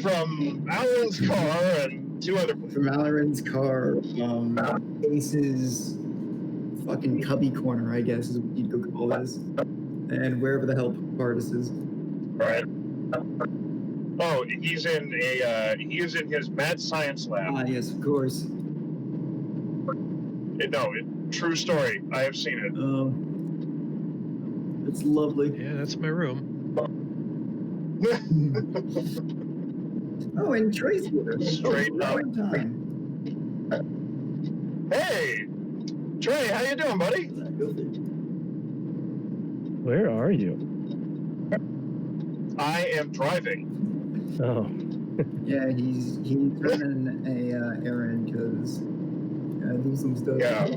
from Alan's car and two other places. From Alan's car, Ace's fucking cubby corner, I guess is what you'd go call this, and wherever the hell Pardis is. Right. Oh, he is in his mad science lab. Ah, yes, of course. True story. I have seen it. It's lovely. Yeah, that's my room. Oh, and Trey's here. Straight up. Time. Hey, Trey, how you doing, buddy? Where are you? I am driving. Oh. Yeah, he's running a errand because do some stuff. Yeah.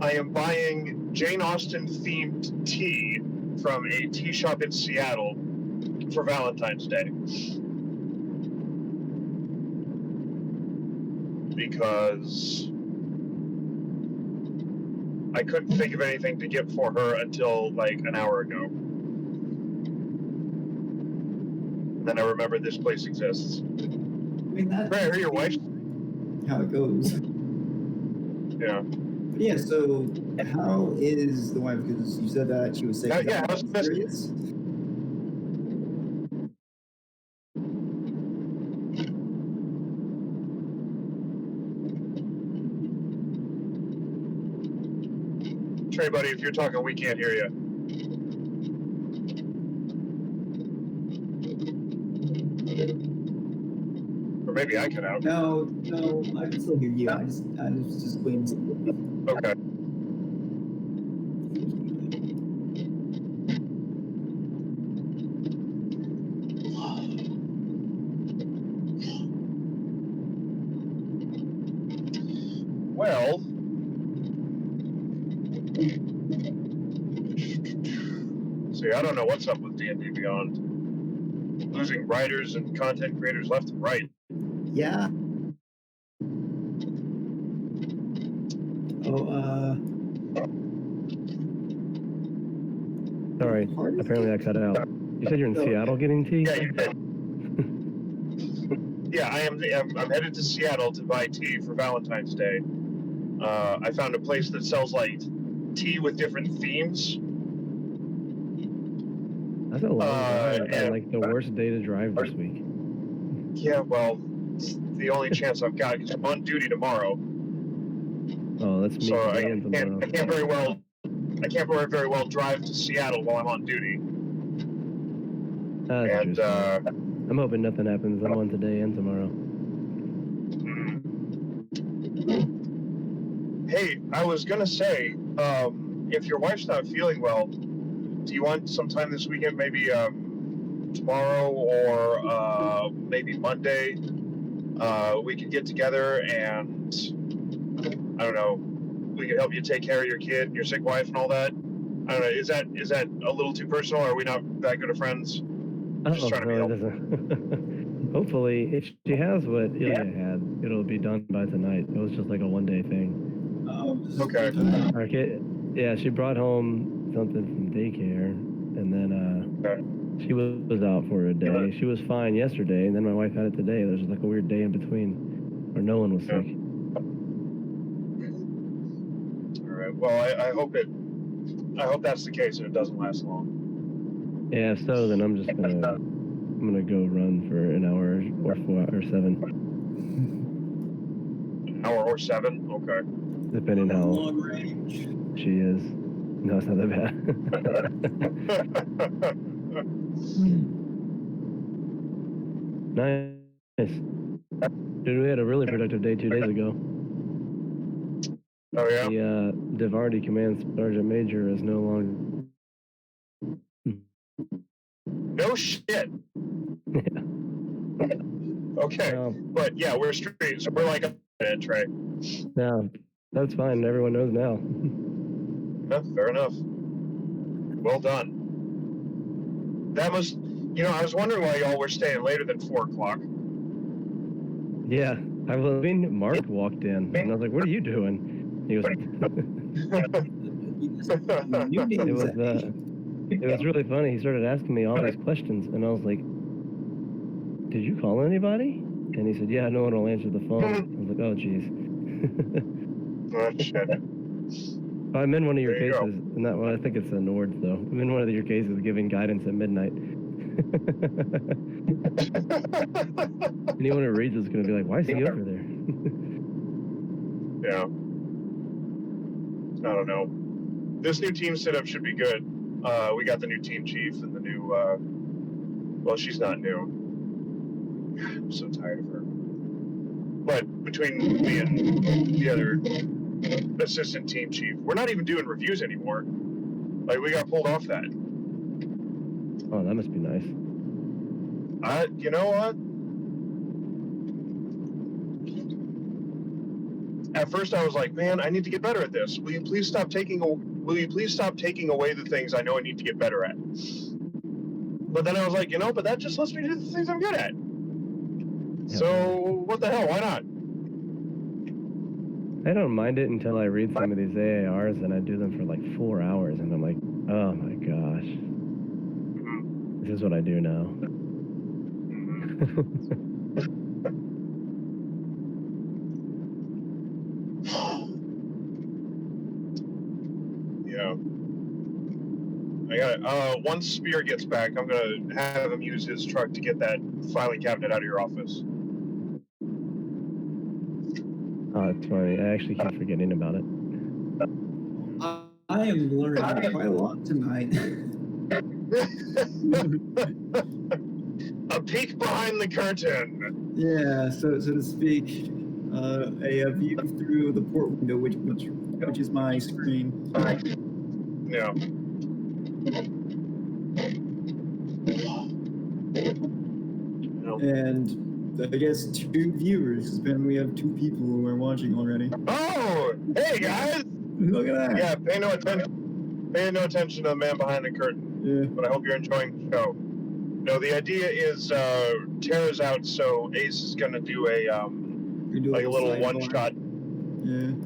I am buying Jane Austen themed tea from a tea shop in Seattle for Valentine's Day. Because I couldn't think of anything to get for her until like an hour ago. Then I remembered this place exists. I mean, that's Ray, are your wife? how it goes. Yeah. Yeah, so how is the wife? Because you said that she was sick. Yeah, how's the serious? Trey, buddy, if you're talking, we can't hear you. Or maybe I can out. No, I can still hear you. I was just waiting. Okay. Well, see, I don't know what's up with D&D Beyond. Losing writers and content creators left and right. Yeah. Sorry, apparently I cut out. You said you're in Seattle getting tea? Yeah, you did. Yeah, I'm headed to Seattle to buy tea for Valentine's Day. I found a place that sells like tea with different themes. That's a long drive. And like the worst day to drive this week. Yeah, well, it's the only chance I've got because I'm on duty tomorrow. Oh, that's me. So I can't very well drive to Seattle while I'm on duty. And I'm hoping nothing happens. I'm on today and tomorrow. Hey, I was gonna say, if your wife's not feeling well, do you want some time this weekend, maybe tomorrow or maybe Monday? We could get together and I don't know. We could help you take care of your kid, and your sick wife, and all that. I don't know. Is that a little too personal? Or are we not that good of friends? Just trying to be helpful. Hopefully, if she has what Ilya had, it'll be done by tonight. It was just like a one-day thing. Okay. Our kid, yeah, she brought home something from daycare, and then she was out for a day. She was fine yesterday, and then my wife had it today. There's like a weird day in between where no one was sick. All right. Well, I hope that's the case and it doesn't last long. Yeah, if so, then I'm gonna go run for an hour or 4 or 7. An hour or 7? Okay. Depending how long range she is. No, it's not that bad. Nice. Dude, we had a really productive day 2 days ago. Oh yeah. The Devardi Command Sergeant Major is no longer. No shit. Yeah. Okay, but yeah, we're straight. So we're like a Trey. No, that's fine. Everyone knows now. Yeah, fair enough. Well done. That was, I was wondering why y'all were staying later than 4 o'clock. Yeah, Mark walked in, and I was like, "What are you doing?" He goes, It was really funny. He started asking me all these questions, and I was like, "Did you call anybody?" And he said, "Yeah, no one will answer the phone." I was like, "Oh, jeez." Oh, shit. I'm in one of your There you go. cases, not well. I think it's the Nords though. I'm in one of your cases giving guidance at midnight. Anyone who reads is going to be like, "Why is he over there?" Yeah. I don't know. This new team setup should be good. We got the new team chief and the new. Well, she's not new. I'm so tired of her. But between me and the other assistant team chief, we're not even doing reviews anymore. Like, we got pulled off that. Oh, that must be nice. You know what? At first, I was like, man, I need to get better at this. Will you please stop taking away the things I know I need to get better at? But then I was like, but that just lets me do the things I'm good at. Yeah, So what the hell? Why not? I don't mind it until I read some of these AARs and I do them for like 4 hours, and I'm like, oh my gosh, this is what I do now. Yeah. I got it. Once Spear gets back, I'm gonna have him use his truck to get that filing cabinet out of your office. Oh, it's funny. I actually keep forgetting about it. I am learning quite a lot tonight. A peek behind the curtain. Yeah, so to speak, a view through the port window, which is my screen. Yeah. And I guess 2 viewers, because we have 2 people who are watching already. Oh, hey guys! Look at that. Yeah, pay no attention to the man behind the curtain. Yeah. But I hope you're enjoying the show. No, the idea is Tara's out, so Ace is gonna do a little one-shot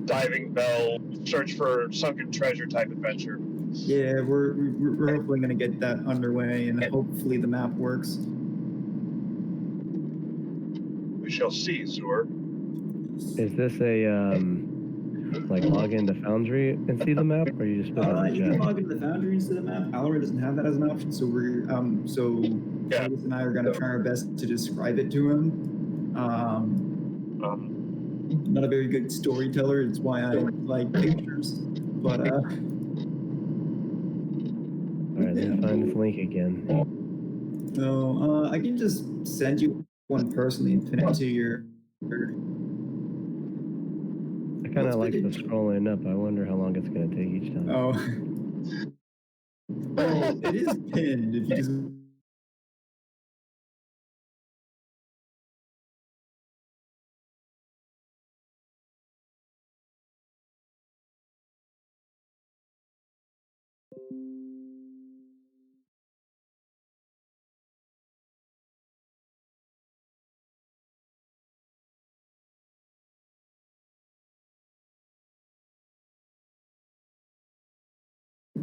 diving bell search for sunken treasure type adventure. Yeah, we're hopefully gonna get that underway, and hopefully the map works. We shall see, Zur. Is this a like log into Foundry and see the map, or you just put it in the You chat? can log into the Foundry and see the map. Valorant doesn't have that as an option, so we're Titus and I are gonna try our best to describe it to him. Not a very good storyteller. It's why I like pictures, but All right, let me find this link again. So I can just send you one personally and pin it to your. I kind of like the scrolling up. I wonder how long it's going to take each time. Oh. Well, it is pinned if you just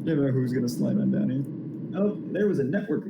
never know who's gonna slide on down here. Oh, there was a network.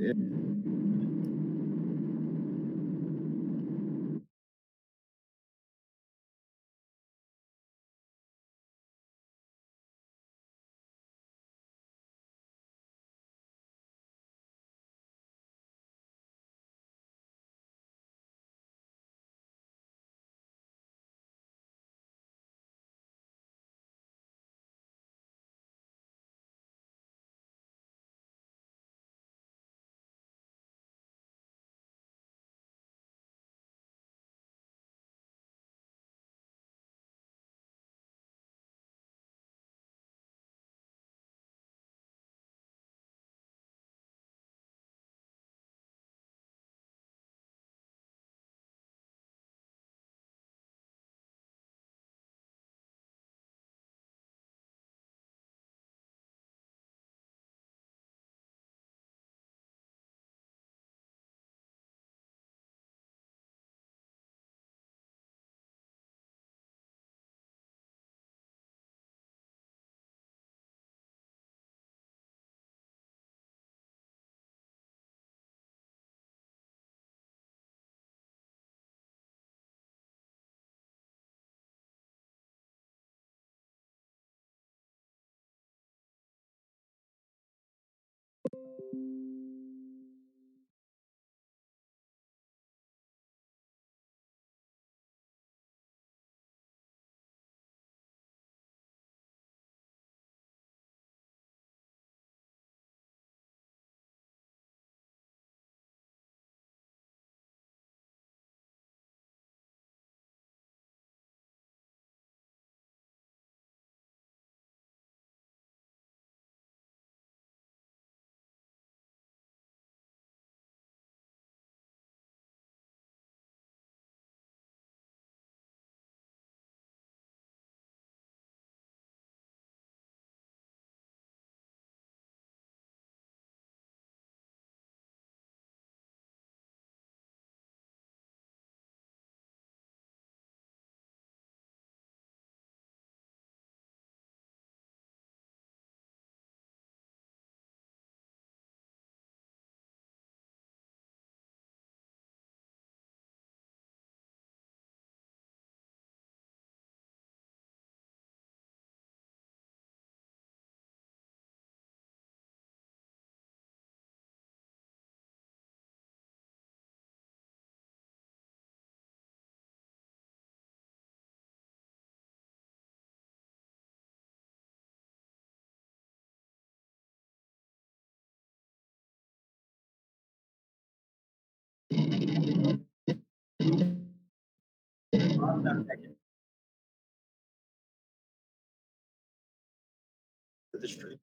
straight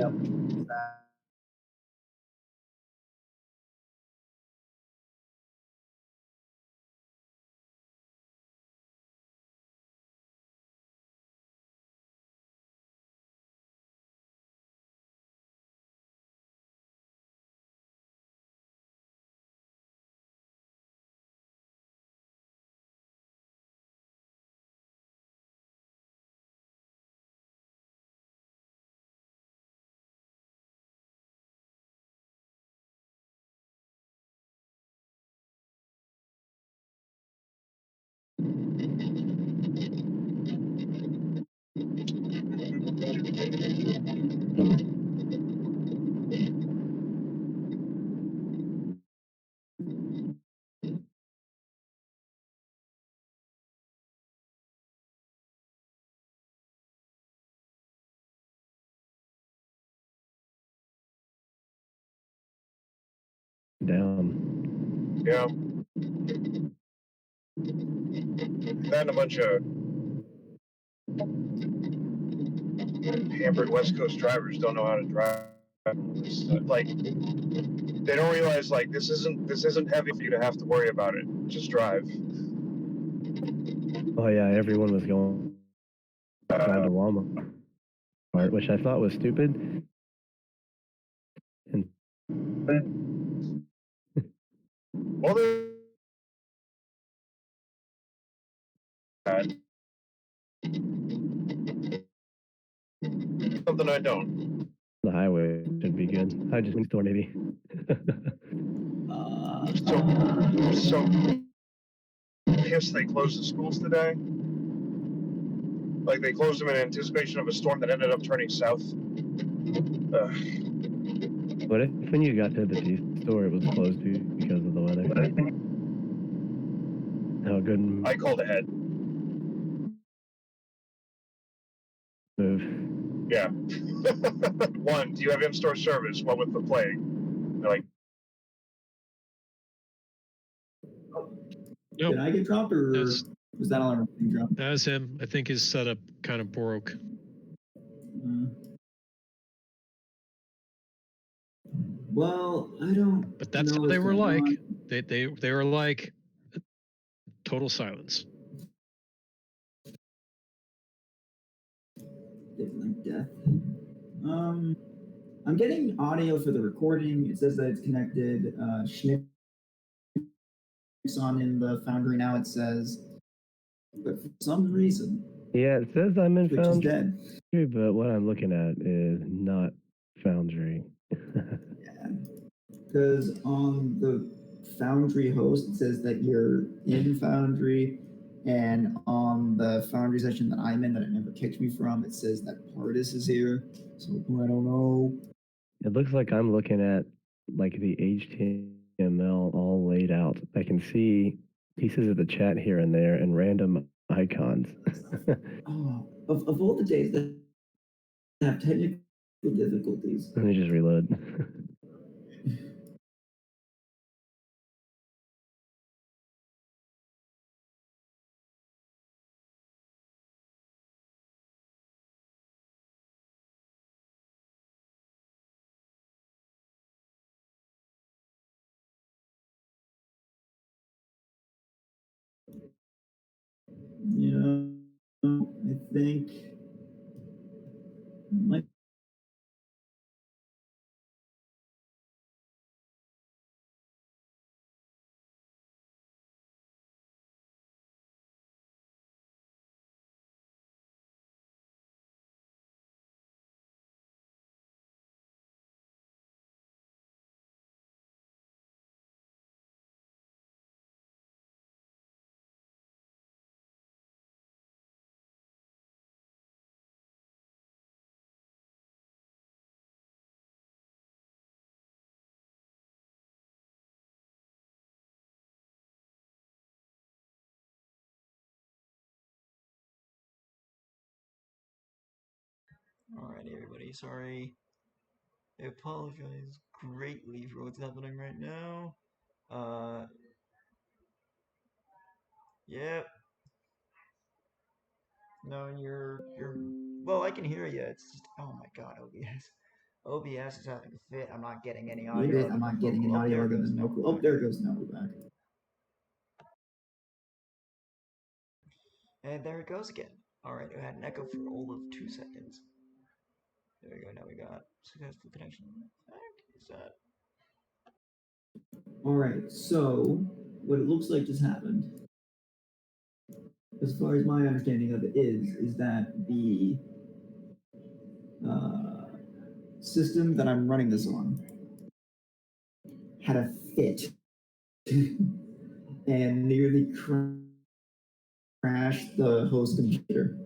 up that. Down. Yeah. Then a bunch of hampered West Coast drivers don't know how to drive. Like, they don't realize, like, this isn't heavy for you to have to worry about it. Just drive. Oh yeah, everyone was going to Walmart, which I thought was stupid. And Well, there's something I don't. the highway should be good. I just went store maybe. So pissed they closed the schools today. Like, they closed them in anticipation of a storm that ended up turning south. What if when you got to the C-store it was closed because of the weather? Oh, good I called ahead. move. Yeah. One, do you have in-store service? What with the plague? They're like, Did I get dropped, or That's- was that alarm being dropped? That was him. I think his setup kind of broke. Well, I don't. But that's know how they what's were going like. on. They were like total silence. Like death. I'm getting audio for the recording. It says that it's connected. Schnick's on in the Foundry now. It says, but for some reason, Yeah, it says I'm in Twitch is Foundry, dead. but what I'm looking at is not Foundry. Yeah, because on the Foundry host it says that you're in Foundry, and on the Foundry session that I'm in that it never kicked me from, it says that Pardis is here. So I don't know. It looks like I'm looking at like the HTML all laid out. I can see pieces of the chat here and there and random icons. Oh, of all the days that have technical difficulties. Let me just reload. Yeah, I think my Alrighty, everybody. Sorry. I apologize greatly for what's happening right now. Yep. No, you're Well, I can hear you. It's just, oh my god, OBS. OBS is having a fit. I'm not getting any audio. I'm not getting any audio other than Noku. Oh, there goes Noku back. And there it goes again. Alright, I had an echo for all of 2 seconds. There we go, now we got successful connection. Is that? Alright, so what it looks like just happened, as far as my understanding of it is that the system that I'm running this on had a fit and nearly crashed the host computer.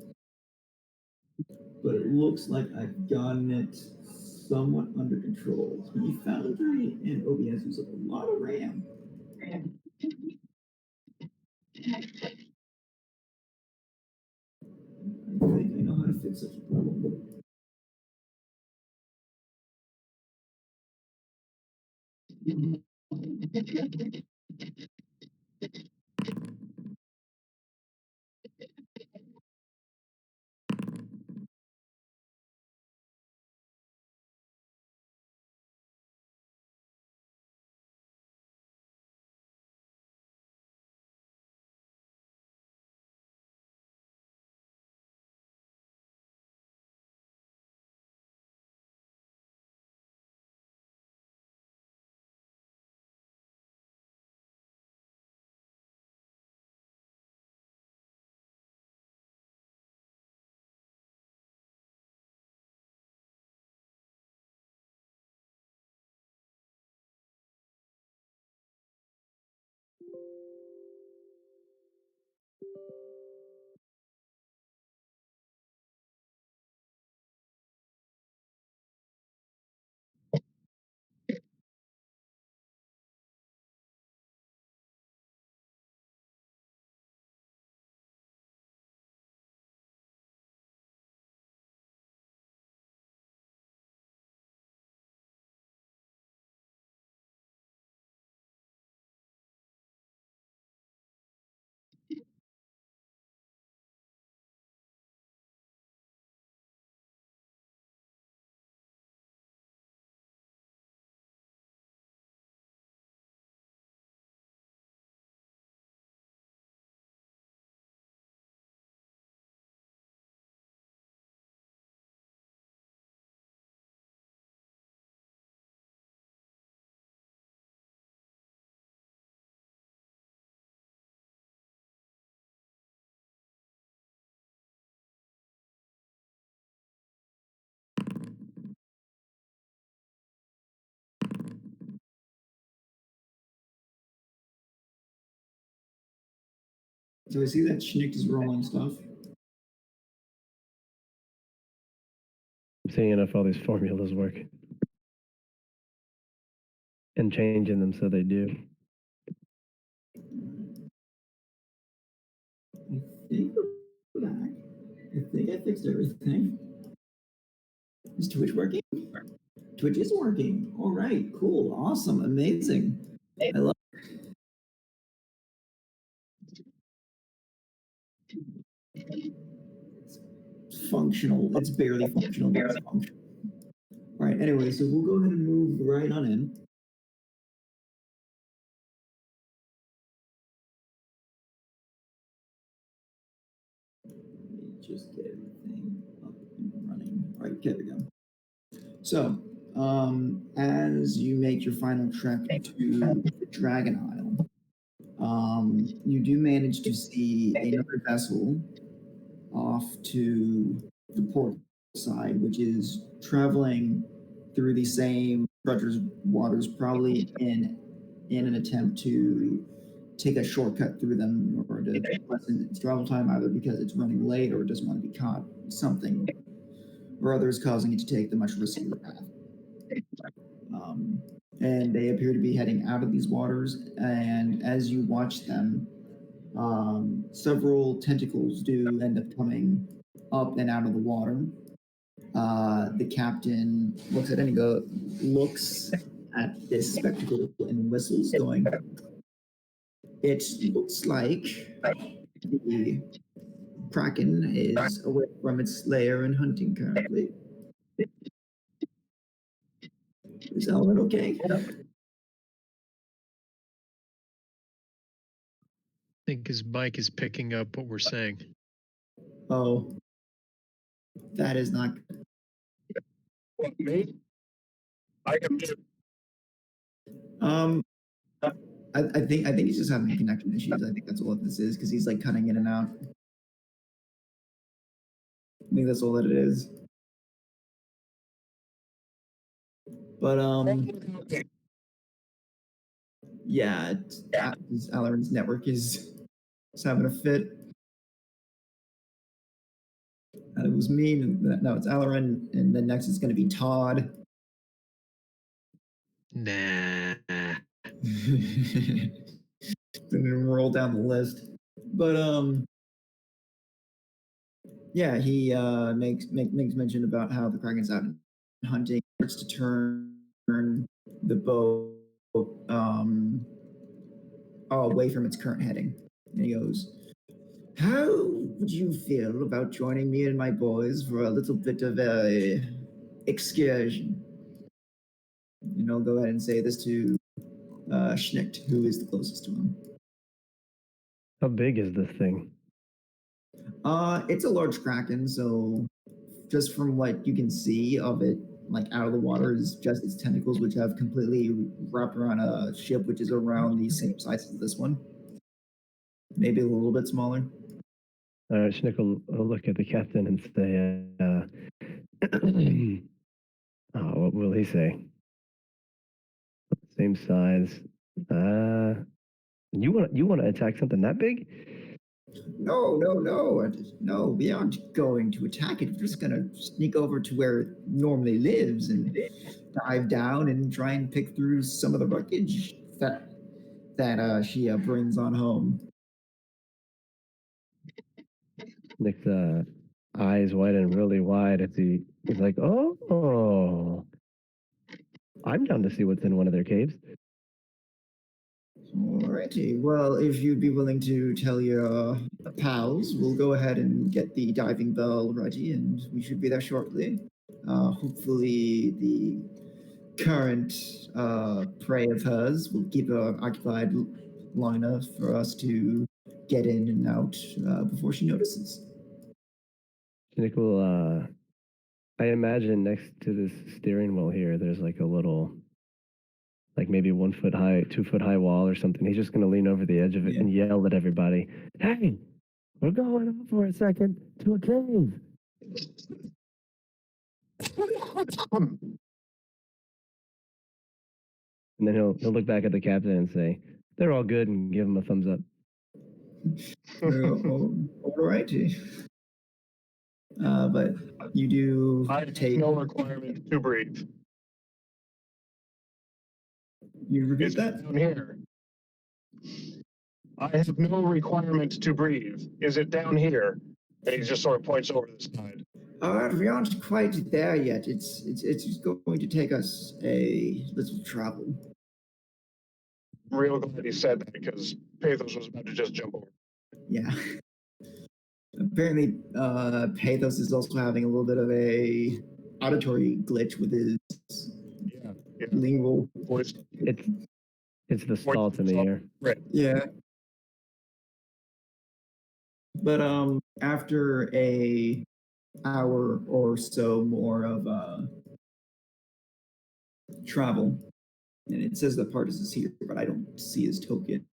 But it looks like I've gotten it somewhat under control. The Foundry and OBS use up a lot of RAM. I think I know how to fix such a problem. So I see that Schnick is rolling stuff. I'm seeing enough all these formulas work. And changing them so they do. I think we're back. I think I fixed everything. Is Twitch working? Twitch is working. All right, cool, awesome, amazing. I love it. It's functional. It's barely functional, but it's functional. All right, anyway, so we'll go ahead and move right on in. Let me just get everything up and running. All right, there we go. So, as you make your final trek to the Dragon Isle, you do manage to see another vessel off to the port side, which is traveling through the same treacherous waters, probably in an attempt to take a shortcut through them in order to lessen its travel time, either because it's running late or it doesn't want to be caught. Something or other is causing it to take the much riskier path. And they appear to be heading out of these waters. And as you watch them, several tentacles do end up coming up and out of the water. The captain looks at this spectacle and whistles, going, "It looks like the Kraken is away from its lair and hunting currently. Is Alvin okay? I think his mic is picking up what we're saying. Oh, that is not good. What, me? I can do. I think he's just having connection issues. I think that's all this is because he's like cutting in and out. I think that's all that it is. But yeah, Alarin's network is having a fit. And it was me. No, it's Alarin, and then next it's going to be Todd. Nah. Then roll down the list. But yeah, he makes mention about how the Kraken's out hunting, starts to turn the boat away from its current heading. And he goes, "How would you feel about joining me and my boys for a little bit of a excursion?" And I'll go ahead and say this to Schnicht, who is the closest to him. How big is this thing? It's a large kraken, so just from what you can see of it, like out of the water, is just its tentacles, which have completely wrapped around a ship, which is around the same size as this one, maybe a little bit smaller. Schnick will look at the captain and say, what will he say? Same size. You want to attack something that big? No. We aren't going to attack it. We're just gonna sneak over to where it normally lives and dive down and try and pick through some of the wreckage that she brings on home. Nick's eyes widen really wide as he's like, oh, I'm down to see what's in one of their caves. Alrighty. Well, if you'd be willing to tell your pals, we'll go ahead and get the diving bell ready, and we should be there shortly. Hopefully, the current prey of hers will keep her occupied long enough for us to get in and out before she notices. Nick will, I imagine next to this steering wheel here, there's like a little, like maybe 1 foot high, 2 foot high wall or something. He's just going to lean over the edge of it and yell at everybody, "Hey, we're going up for a second to a cave." And then he'll look back at the captain and say, "They're all good," and give him a thumbs up. Alrighty. But you do take no requirement to breathe. You repeat that? Down here. I have no requirement to breathe. Is it down here? And he just sort of points over the side. We aren't quite there yet. It's going to take us a little travel. I'm real glad he said that because Pathos was about to just jump over. Yeah. Apparently, Pathos is also having a little bit of a auditory glitch with his lingual voice. It's the salt in the air. Right. Yeah. But after a hour or so more of travel, and it says that Partis is here, but I don't see his token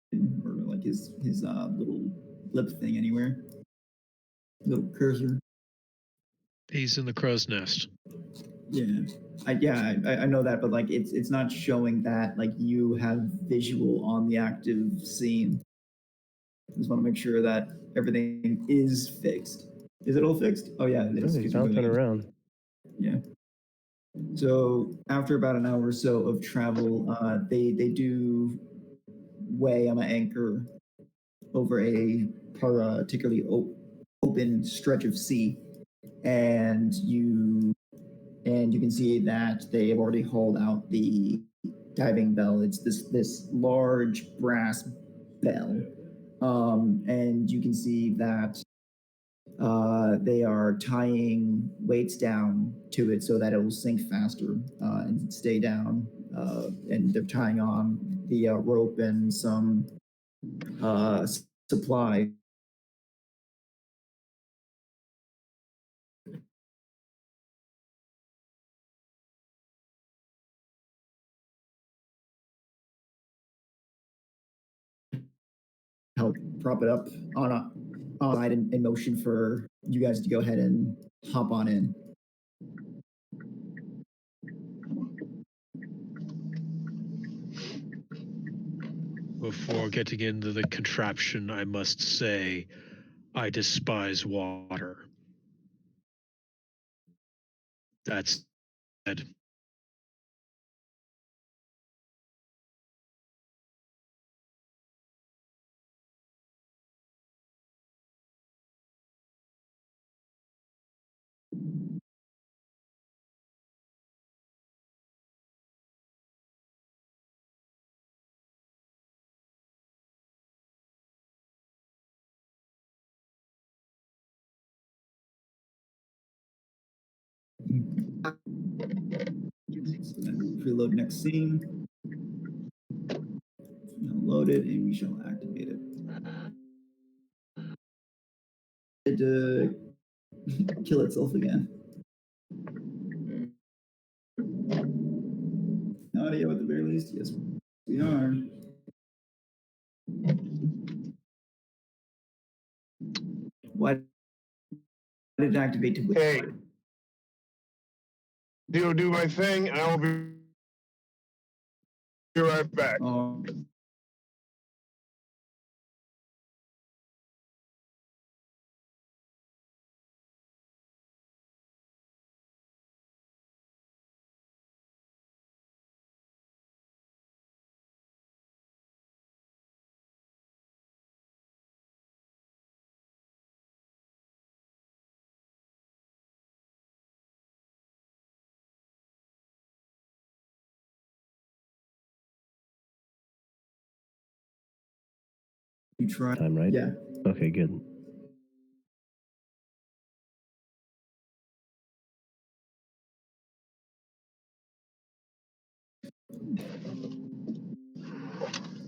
or like his little lip thing anywhere. Little cursor. He's in the crow's nest. Yeah. I know that, but like it's not showing that like you have visual on the active scene. I just want to make sure that everything is fixed. Is it all fixed? Oh yeah, it is. He's bouncing around. Yeah. So after about an hour or so of travel, they do weigh on an anchor over a particularly open stretch of sea, and you can see that they have already hauled out the diving bell. It's this large brass bell, and you can see that they are tying weights down to it so that it will sink faster and stay down. And they're tying on the rope and some supply. Help prop it up on a side in motion for you guys to go ahead and hop on in. Before getting into the contraption, I must say I despise water. That's said. So then preload next scene. Load it and we shall activate it. It kill itself again. Audio at the very least, yes, we are. Why did it activate to Hey, do my thing, and I will be right back. You try Time, right? Yeah. Okay, good.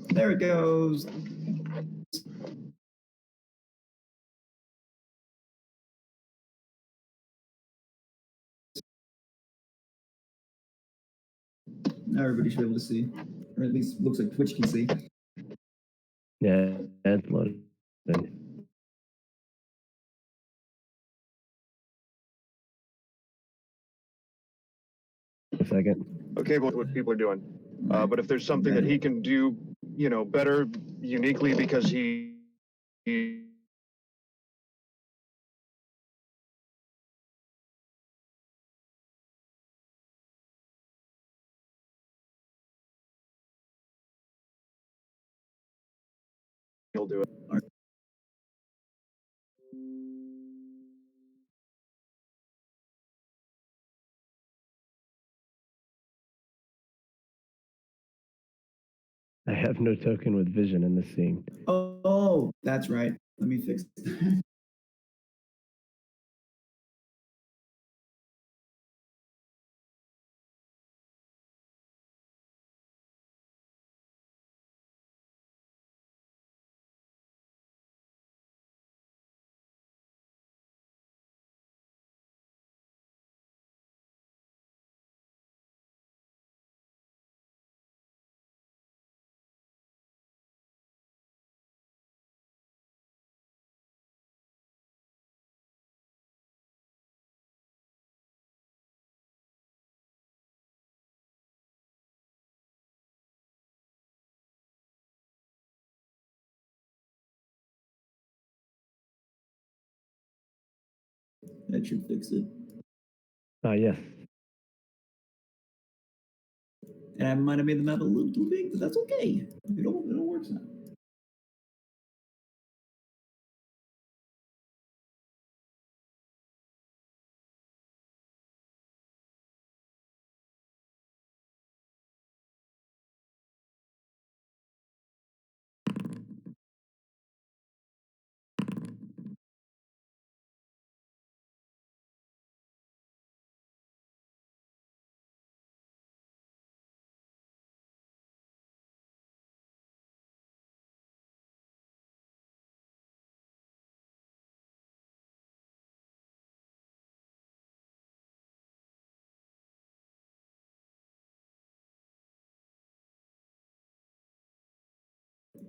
There it goes. Now everybody should be able to see, or at least looks like Twitch can see. Yeah, that's loaded. A second. Okay, well, what people are doing. But if there's something that he can do, better, uniquely, because he he'll do it. I have no token with vision in this scene. Oh, that's right. Let me fix that. That should fix it. Yes. And I might have made the map a little too big, but that's okay. It'll work now.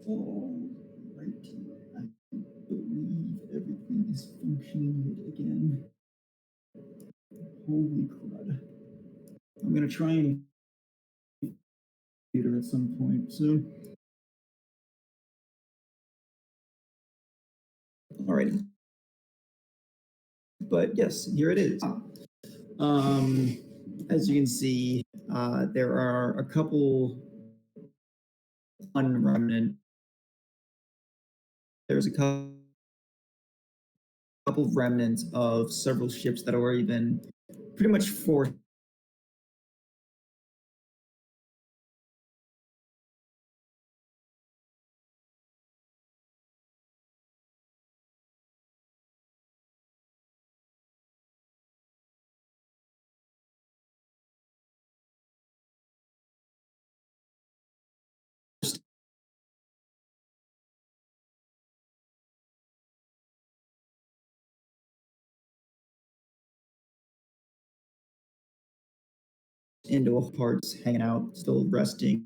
Alrighty. I believe everything is functioning again. Holy crud. I'm gonna try and computer at some point soon. Alrighty. But yes, here it is. As you can see, there are a couple remnant. There's a couple remnants of several ships that have already been pretty much forced into parts, hanging out, still resting.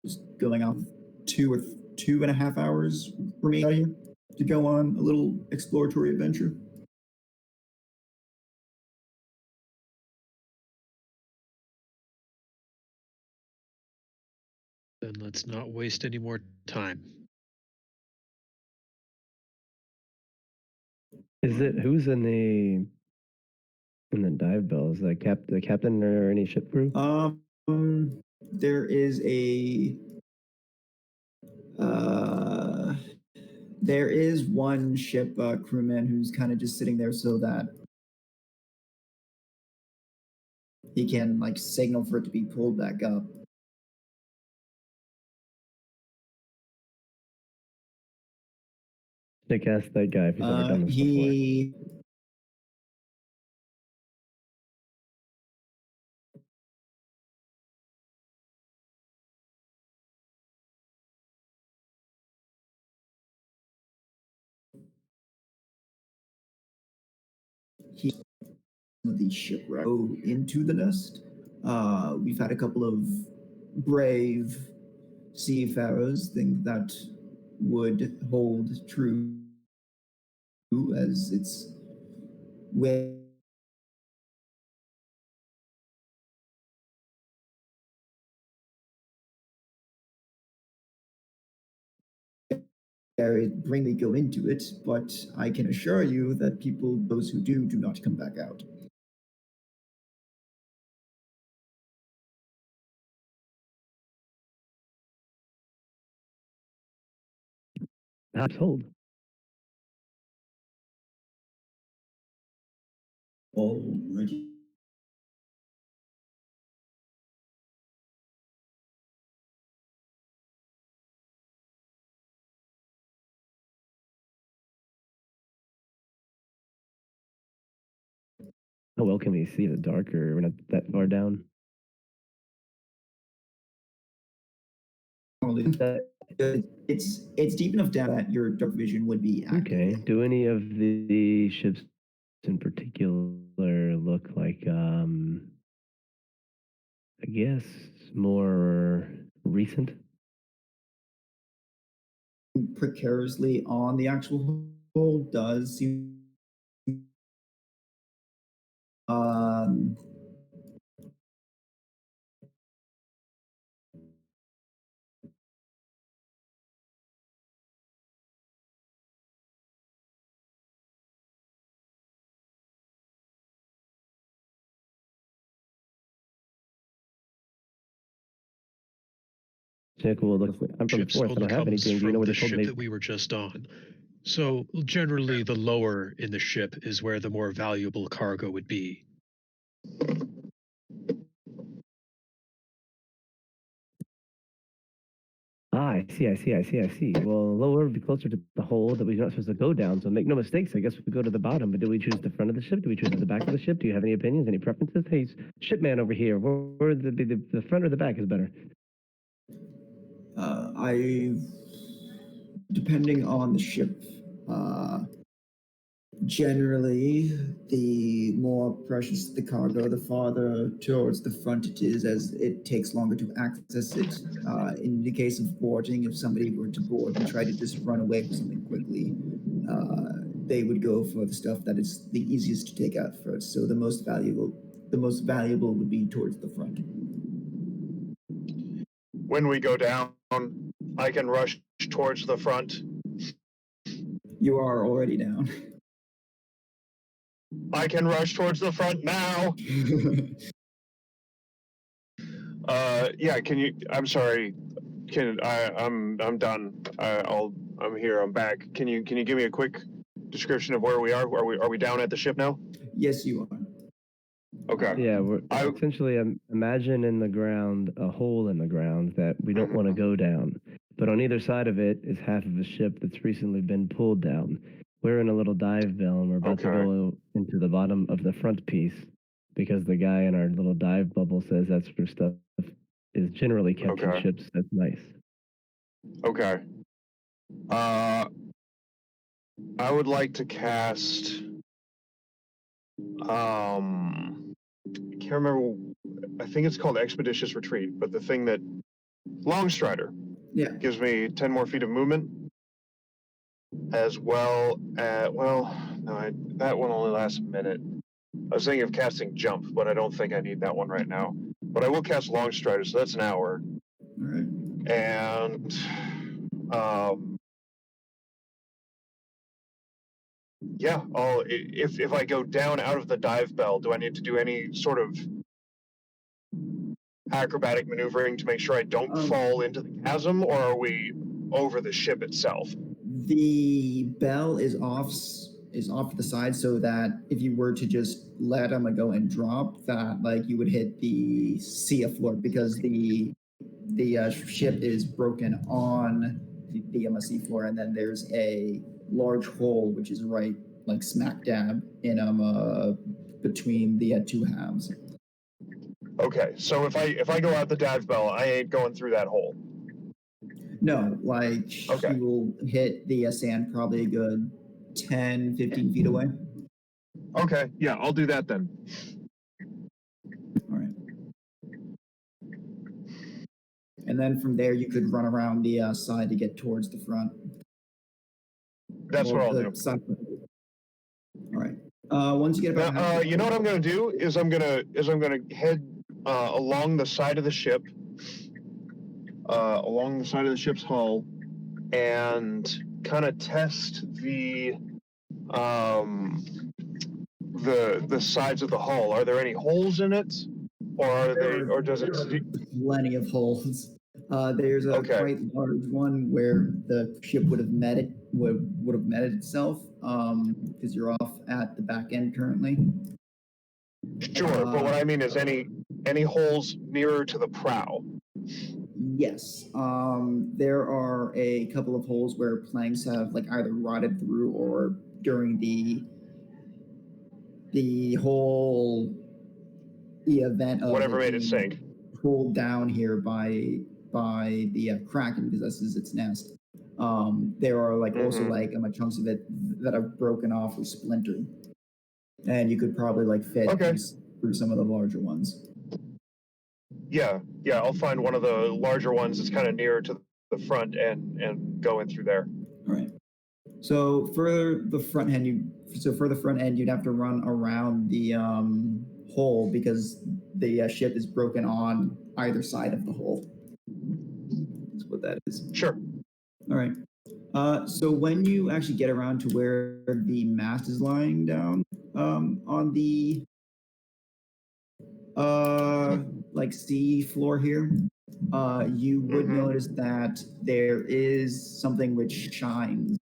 Just going off 2.5 hours remaining out here to go on a little exploratory adventure. Then let's not waste any more time. Is it who's in the dive bell? Is that the captain or any ship crew? There is there is one ship crewman who's kind of just sitting there so that he can like signal for it to be pulled back up. Nick asked that guy if he's ever done this before. The shipwreck into the nest. We've had a couple of brave seafarers think that would hold true as its way. Bringly go into it, but I can assure you that those who do not come back out. Household. Already. How well can we see the darker? We're not that far down. It's deep enough down that your dark vision would be active. Okay. Do any of the ships in particular look like I guess more recent? Precariously on the actual hull does seem Check. Well, look, I'm from the Ships fourth. I only don't have comes anything. Do you know from where the they ship told that me? we were just on. So generally, the lower in the ship is where the more valuable cargo would be. I see. Well, lower would be closer to the hole that we're not supposed to go down. So make no mistakes. I guess we go to the bottom. But do we choose the front of the ship? Do we choose the back of the ship? Do you have any opinions? Any preferences? Hey, shipman over here. Where the front or the back is better? depending on the ship, Generally, the more precious the cargo, the farther towards the front it is, as it takes longer to access it. In the case of boarding, if somebody were to board and try to just run away with something quickly, they would go for the stuff that is the easiest to take out first. So the most valuable would be towards the front. When we go down, I can rush towards the front. You are already down. I can rush towards the front now. Yeah. Can you? I'm sorry. I'm done. I'm here. I'm back. Can you give me a quick description of where we are? Are we down at the ship now? Yes, you are. Okay. Yeah, we're essentially imagine in the ground a hole in the ground that we don't want to go down. But on either side of it is half of a ship that's recently been pulled down. We're in a little dive bell and we're about to go into the bottom of the front piece because the guy in our little dive bubble says that's where stuff is generally kept in ships. That's nice. Okay. I would like to cast. I can't remember. I think it's called Expeditious Retreat, but the thing that Longstrider gives me 10 more feet of movement, as well as that one only lasts a minute. I was thinking of casting Jump, but I don't think I need that one right now. But I will cast Longstrider, so that's an hour. All right. And yeah, if I go down out of the dive bell, do I need to do any sort of acrobatic maneuvering to make sure I don't fall into the chasm, or are we over the ship itself? The bell is off to the side, so that if you were to just let them go and drop, that like you would hit the sea floor, because the ship is broken on the sea floor, and then there's a large hole which is right like smack dab in between the two halves. Okay, so if I go out the dive bell, I ain't going through that hole. No, like you will hit the sand probably a good 10, 15 feet away. Okay, yeah, I'll do that then. All right. And then from there, you could run around the side to get towards the front. That's what I'll do. Side. All right. Once you get about you know what I'm going to do is I'm going to head along the side of the ship, along the side of the ship's hull, and kind of test the sides of the hull. Are there any holes in it, or does it? Plenty of holes. There's a quite large one where the ship would have met itself, because you're off at the back end currently. Sure, but what I mean is any holes nearer to the prow. Yes, there are a couple of holes where planks have like either rotted through, or during the event of whatever made it sink, pulled down here by the Kraken, because this is its nest. There are like also like chunks of it that have broken off or splintered, and you could probably like fit through some of the larger ones. Yeah, I'll find one of the larger ones that's kind of nearer to the front and go in through there. All right. So for the front end, you'd have to run around the hole, because the ship is broken on either side of the hole. That's what that is. Sure. All right. So when you actually get around to where the mast is lying down on the like sea floor here, you would notice that there is something which shines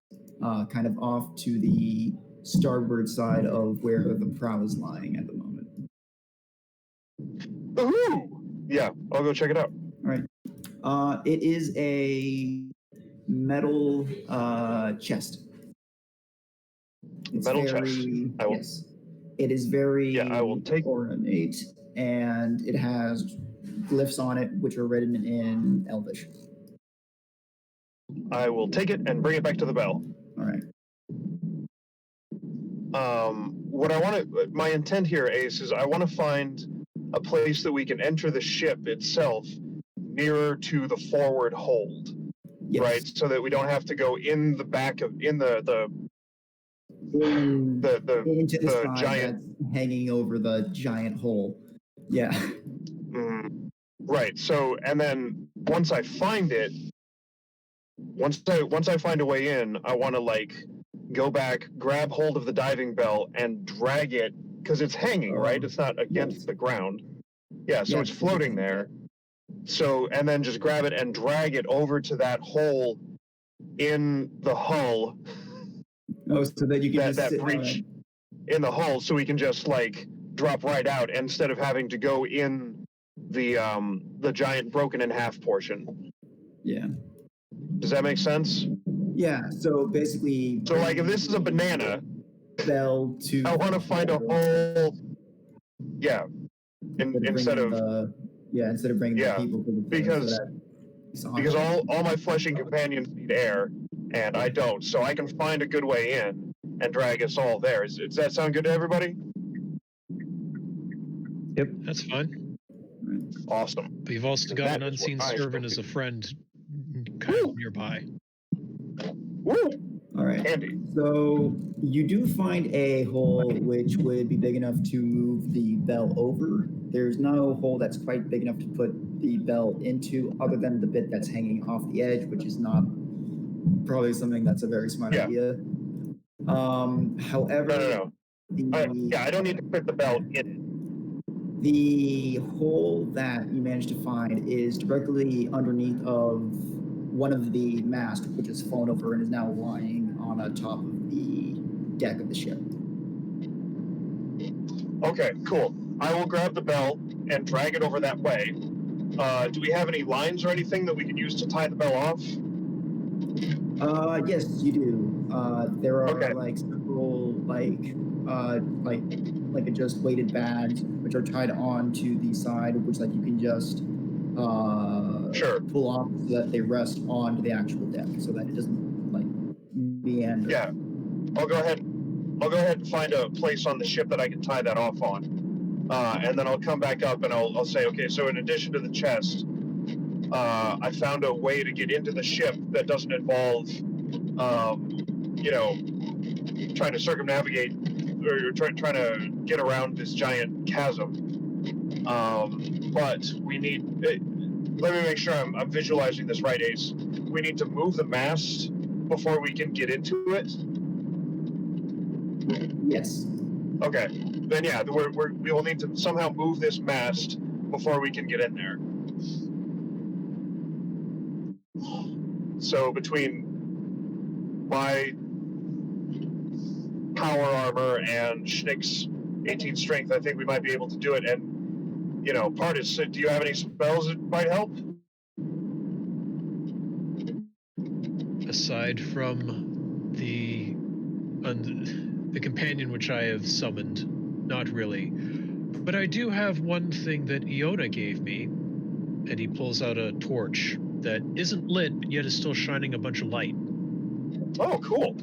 kind of off to the starboard side of where the prow is lying at the moment. Ooh! Yeah, I'll go check it out. All right. It is a metal chest. It's metal very, chest. Yes. It is very I will take ornate, and it has glyphs on it which are written in Elvish. I will take it and bring it back to the bell. All right. what I want to, my intent here, Ace, is I want to find a place that we can enter the ship itself nearer to the forward hold, Yes. right? So that we don't have to go in the back of Into the side giant that's hanging over the giant hole. Yeah. Right. So, and then once I find it, once I find a way in, I want to like go back, grab hold of the diving bell, and drag it because it's hanging, right? It's not against the ground. Yeah. So it's floating there. So, and then just grab it and drag it over to that hole in the hull. Oh, so that you can that breach in the hull, so we can just like drop right out instead of having to go in the giant broken in half portion. Yeah. Does that make sense? Yeah. So basically. So like, if this is a banana, bell to. I want to find a hole. Yeah. Instead of bringing the people to the because all my fleshing companions need air, and I don't, so I can find a good way in and drag us all there. Does that sound good to everybody? Yep, that's fine. Awesome. But you've also got an unseen servant as a friend, kind of nearby. Woo! All right. Handy. So you do find a hole which would be big enough to move the bell over. There's no hole that's quite big enough to put the bell into, other than the bit that's hanging off the edge, which is not probably something that's a very smart idea. However, No. I don't need to put the bell in. The hole that you managed to find is directly underneath of one of the masts, which has fallen over and is now lying on the top of the deck of the ship. Okay, cool. I will grab the bell and drag it over that way. Do we have any lines or anything that we can use to tie the bell off? Yes, you do. There are like several like just weighted bags which are tied on to the side, which like you can just pull off so that they rest onto the actual deck, so that it doesn't like meander. Yeah, I'll go ahead and find a place on the ship that I can tie that off on, and then I'll come back up and I'll say, okay, so in addition to the chest, I found a way to get into the ship that doesn't involve, trying to circumnavigate or trying to get around this giant chasm. But we need. Let me make sure I'm visualizing this right, Ace. We need to move the mast before we can get into it. Yes. Okay. Then yeah, we will need to somehow move this mast before we can get in there. So between my power armor and Schnick's 18 strength, I think we might be able to do it. And Partis, do you have any spells that might help? Aside from the companion which I have summoned, not really. But I do have one thing that Iona gave me, and he pulls out a torch that isn't lit, but yet is still shining a bunch of light. Oh, cool.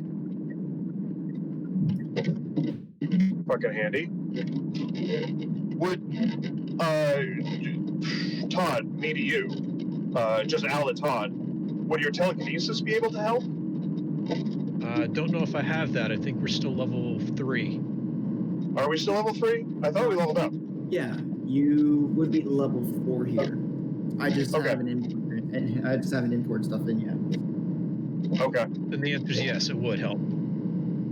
Fucking handy. Would, Todd, me to you, just Al to Todd, would your telekinesis be able to help? Don't know if I have that. I think we're still level 3. Are we still level 3? I thought we leveled up. Yeah, you would be level 4 here. I just haven't import stuff in yet. Okay. Then the answer is yes, it would help.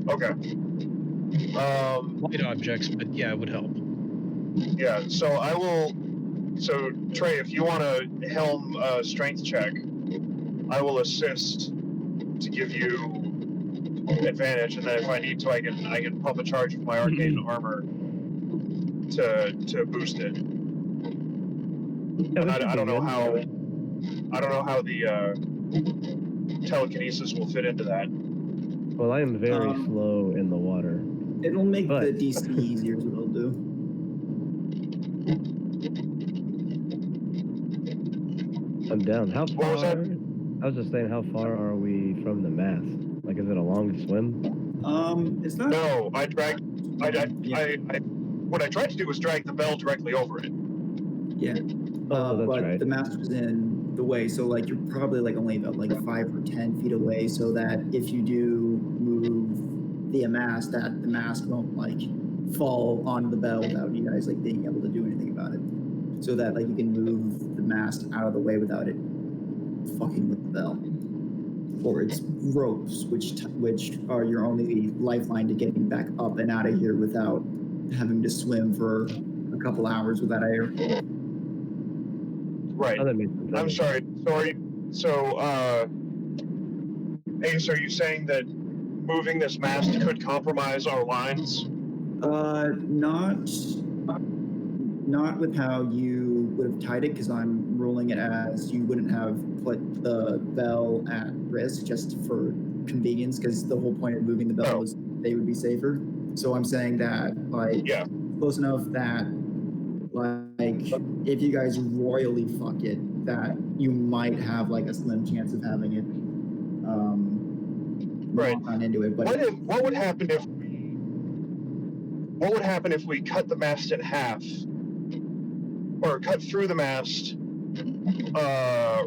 Okay. Light objects, but yeah, it would help. Yeah, so I will. So Trey, if you want to helm strength check, I will assist to give you advantage, and then if I need to, I can pump a charge of my arcane armor to boost it. Yeah, I don't know how the telekinesis will fit into that. Well, I am very slow in the water. It'll make the DC easier, is what it'll do. I'm down. How far? What was that? I was just saying, how far are we from the mast? Like, is it a long swim? It's not. No, I dragged. Yeah. What I tried to do was drag the bell directly over it. Yeah. Oh, that's but right. the mast was in the way, so like you're probably like only about like 5 or 10 feet away, so that if you do move the mast, that the mast won't like fall onto the bell without you guys like being able to do anything about it. So that like you can move the mast out of the way without it fucking with the bell. Or its ropes, which are your only lifeline to getting back up and out of here without having to swim for a couple hours without air. Right. Oh, that makes sense. I'm sorry. So, Ace, are you saying that moving this mast could compromise our lines? Not with how you would have tied it, because I'm ruling it as you wouldn't have put the bell at risk just for convenience, because the whole point of moving the bell was they would be safer. So I'm saying that close enough that like if you guys royally fuck it, that you might have like a slim chance of having it knock on into it. But what would happen if we cut the mast in half, or cut through the mast,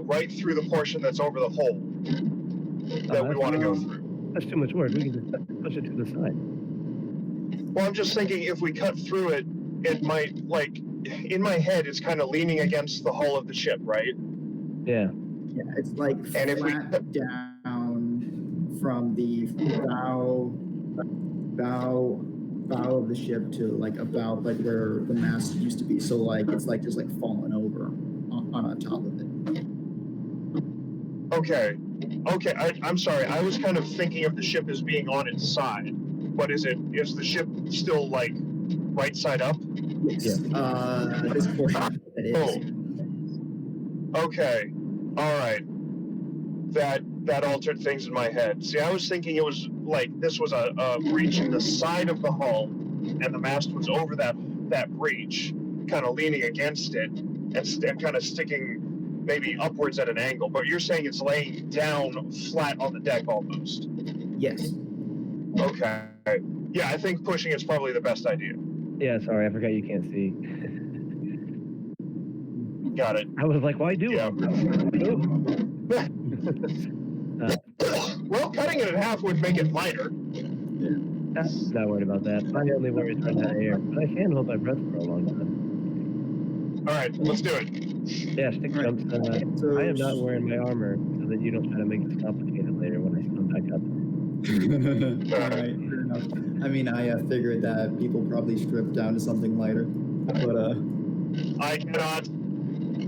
right through the portion that's over the hole that we want to go through? That's too much work. We can just push it to the side. Well, I'm just thinking if we cut through it, it might, like, in my head, it's kind of leaning against the hull of the ship, right? Yeah. Yeah, it's like and flat down from the bow of the ship to like about like where the mast used to be. So like it's like just like falling over on top of it. Okay. I'm sorry. I was kind of thinking of the ship as being on its side. But is the ship still like right side up? Yes. This portion of it is. Okay. All right. That altered things in my head. See, I was thinking it was like this was a breach in the side of the hull, and the mast was over that breach, kind of leaning against it, and kind of sticking maybe upwards at an angle. But you're saying it's laying down flat on the deck almost. Yes. Okay. Yeah, I think pushing is probably the best idea. Yeah, sorry, I forgot you can't see. Got it. I was like, why do Yeah. Well, cutting it in half would make it lighter. Not worried about that. My only worry is running out of air. But I can hold my breath for a long time. All right, let's do it. Yeah, stick jumps. So I am not wearing my armor so that you don't try to make this complicated later when I come back up. All right, fair enough. I mean, I figured that people probably strip down to something lighter, but I cannot.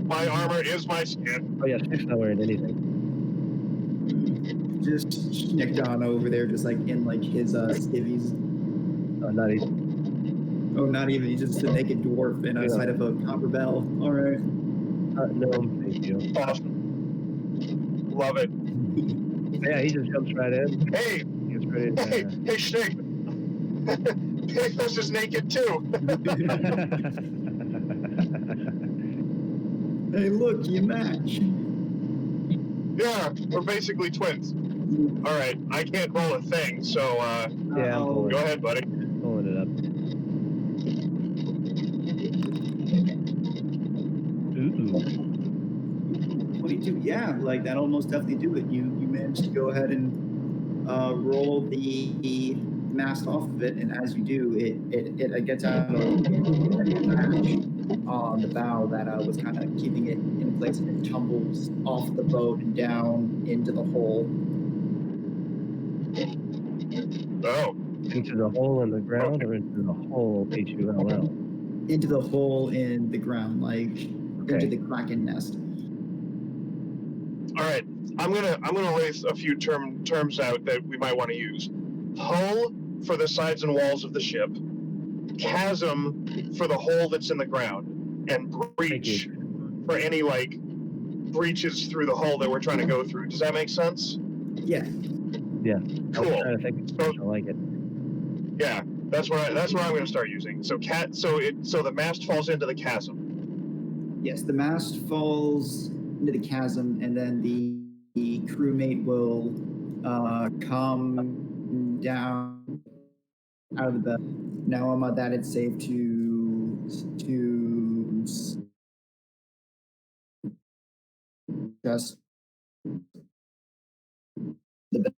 My armor is my skin. Oh yeah, Stick's not wearing anything. Just snicked on over there, just like in like his skivvies. Oh, not even. Oh, not even. He's just a naked dwarf in a side of a copper bell. All right. No, thank you. Awesome. Love it. Yeah, he just jumps right in. Hey, He gets ready to, hey, Stig. This is naked too. Hey, look, you match. Yeah, we're basically twins. All right, I can't roll a thing, so yeah, go ahead, buddy. Pulling it up. Ooh. 22. Yeah, like that'll almost definitely do it. You managed to go ahead and roll the mast off of it, and as you do, it gets out of on the bow that was kind of keeping it in place, and it tumbles off the boat and down into the hole. Oh. Into the hole in the ground or into the hole HULL? Into the hole in the ground, like into the kraken nest. All right, I'm gonna lay a few terms out that we might want to use. Hull for the sides and walls of the ship, chasm for the hole that's in the ground, and breach for any like breaches through the hull that we're trying to go through. Does that make sense? Yeah. Yeah. Cool. I was trying to think of I like it. Yeah, that's what I'm going to start using. So so the mast falls into the chasm. Yes, the mast falls into the chasm, and then the crewmate will come down out of the bell. Now I'm at that. It's safe to just the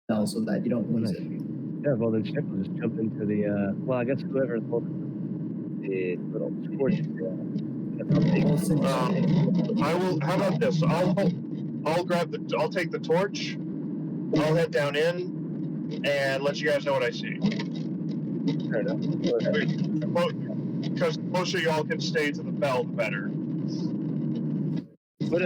bell so that you don't lose it. Yeah, well then Chip will just jump into the well, I guess whoever's holding the little torch there. I will. How about this? I'll take the torch. I'll head down in and let you guys know what I see. Fair enough. Because the closer y'all can stay to the bell, the better. What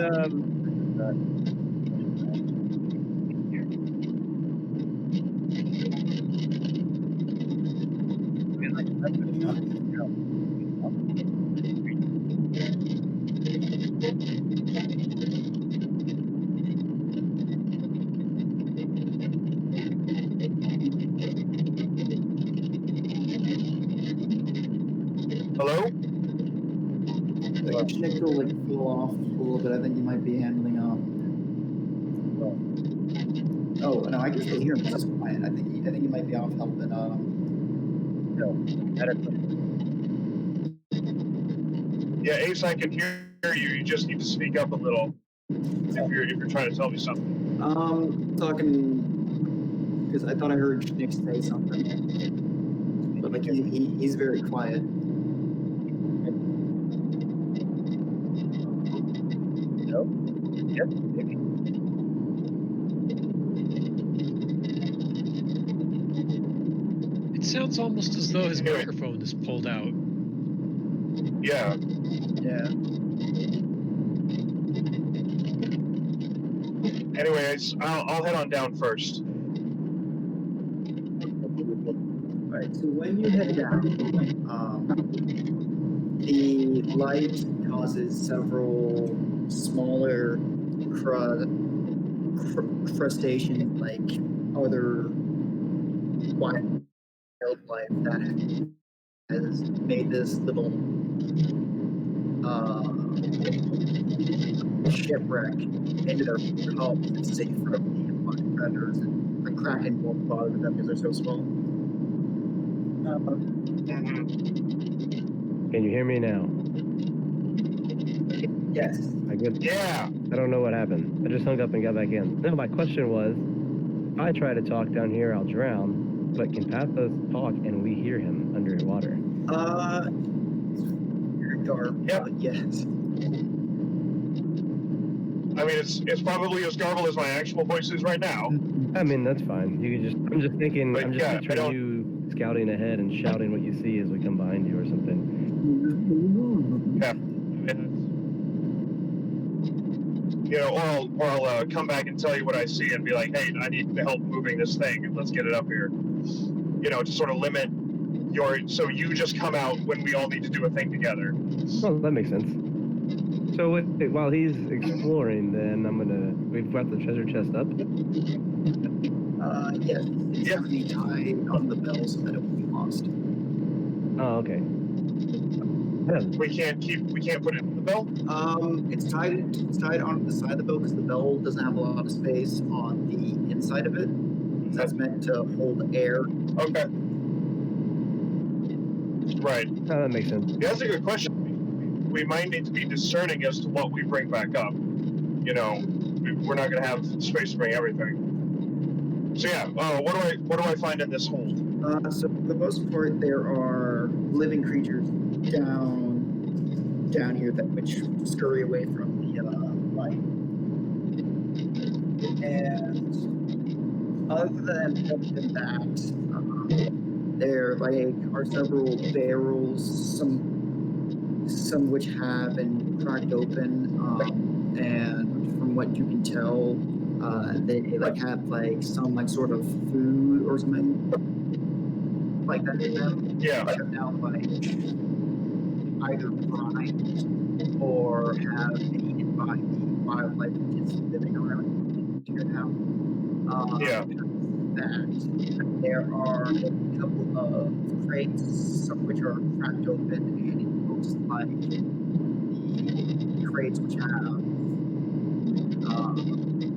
Hello? Nick will like fall off a little bit. I think you might be handling up. Oh no, I can still hear him. It's just quiet. I think he might be off helping. Yeah, Ace, I can hear you. You just need to speak up a little if you're trying to tell me something. Talking because I thought I heard Nick say something, but like he's very quiet. Nope. Yep. It sounds almost as though his microphone is pulled out. Yeah. Yeah. Anyways, I'll head on down first. Alright, so when you head down, the light causes several smaller crustaceans like other wildlife that has made this little shipwreck into their homes and safe from the predators, and the kraken won't bother them because they're so small. Can you hear me now? Yes. I good? Yeah. I don't know what happened. I just hung up and got back in. No, my question was, if I try to talk down here, I'll drown. But can Pathos talk and we hear him underwater? Very dark. Yep. Yes. I mean, it's probably as garbled as my actual voice is right now. I mean, that's fine. You can just. I'm just thinking. But I'm just yeah, picturing you scouting ahead and shouting what you see as we come behind you or something. Yeah. You know, or I'll come back and tell you what I see and be like, hey, I need help moving this thing, and let's get it up here. You know, to sort of limit so you just come out when we all need to do a thing together. Well, that makes sense. So while he's exploring, then we've got the treasure chest up. Yes. It's definitely tied on the bell so that it won't be lost. Oh, okay. Yeah. We can't put it in the bell? It's tied on the side of the bell because the bell doesn't have a lot of space on the inside of it. That's meant to hold air. Okay. Right. Oh, that makes sense. Yeah, that's a good question. We might need to be discerning as to what we bring back up. You know, we're not going to have space to bring everything. So yeah, what do I find in this hold? So for the most part, there are living creatures down here which scurry away from the light. And other than that, there are several barrels, some which have been cracked open, and from what you can tell, they have some sort of food or something like that in them. Yeah. But now either primed or have been eaten by the wildlife that is living around here now. Yeah. That there are a couple of crates, some of which are cracked open, and it looks like the crates which have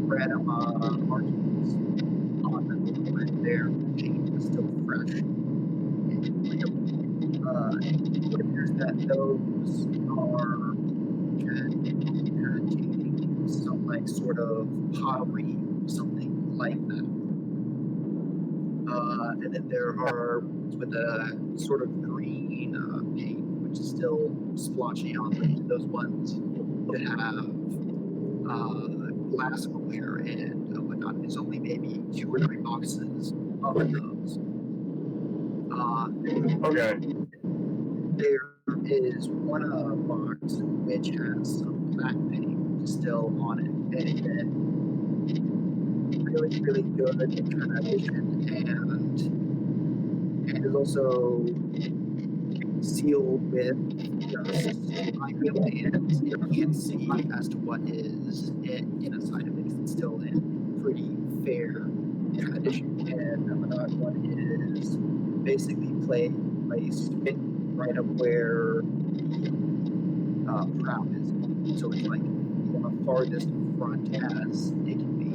red markings on them, but their meat is still fresh. it appears that those are containing some like sort of pottery, something like that. And then there are with a sort of green paint, which is still splotchy on them. Those ones that have glassware and whatnot. There's only maybe 2 or 3 boxes of those. Okay. There is one box which has some black paint still on it, and then really, really good tradition, and is also sealed with just iron, and you can't see as to what is inside of it. It's still in pretty fair condition, and another one is basically placed right up where the prow is. So it's like the farthest front as it can be.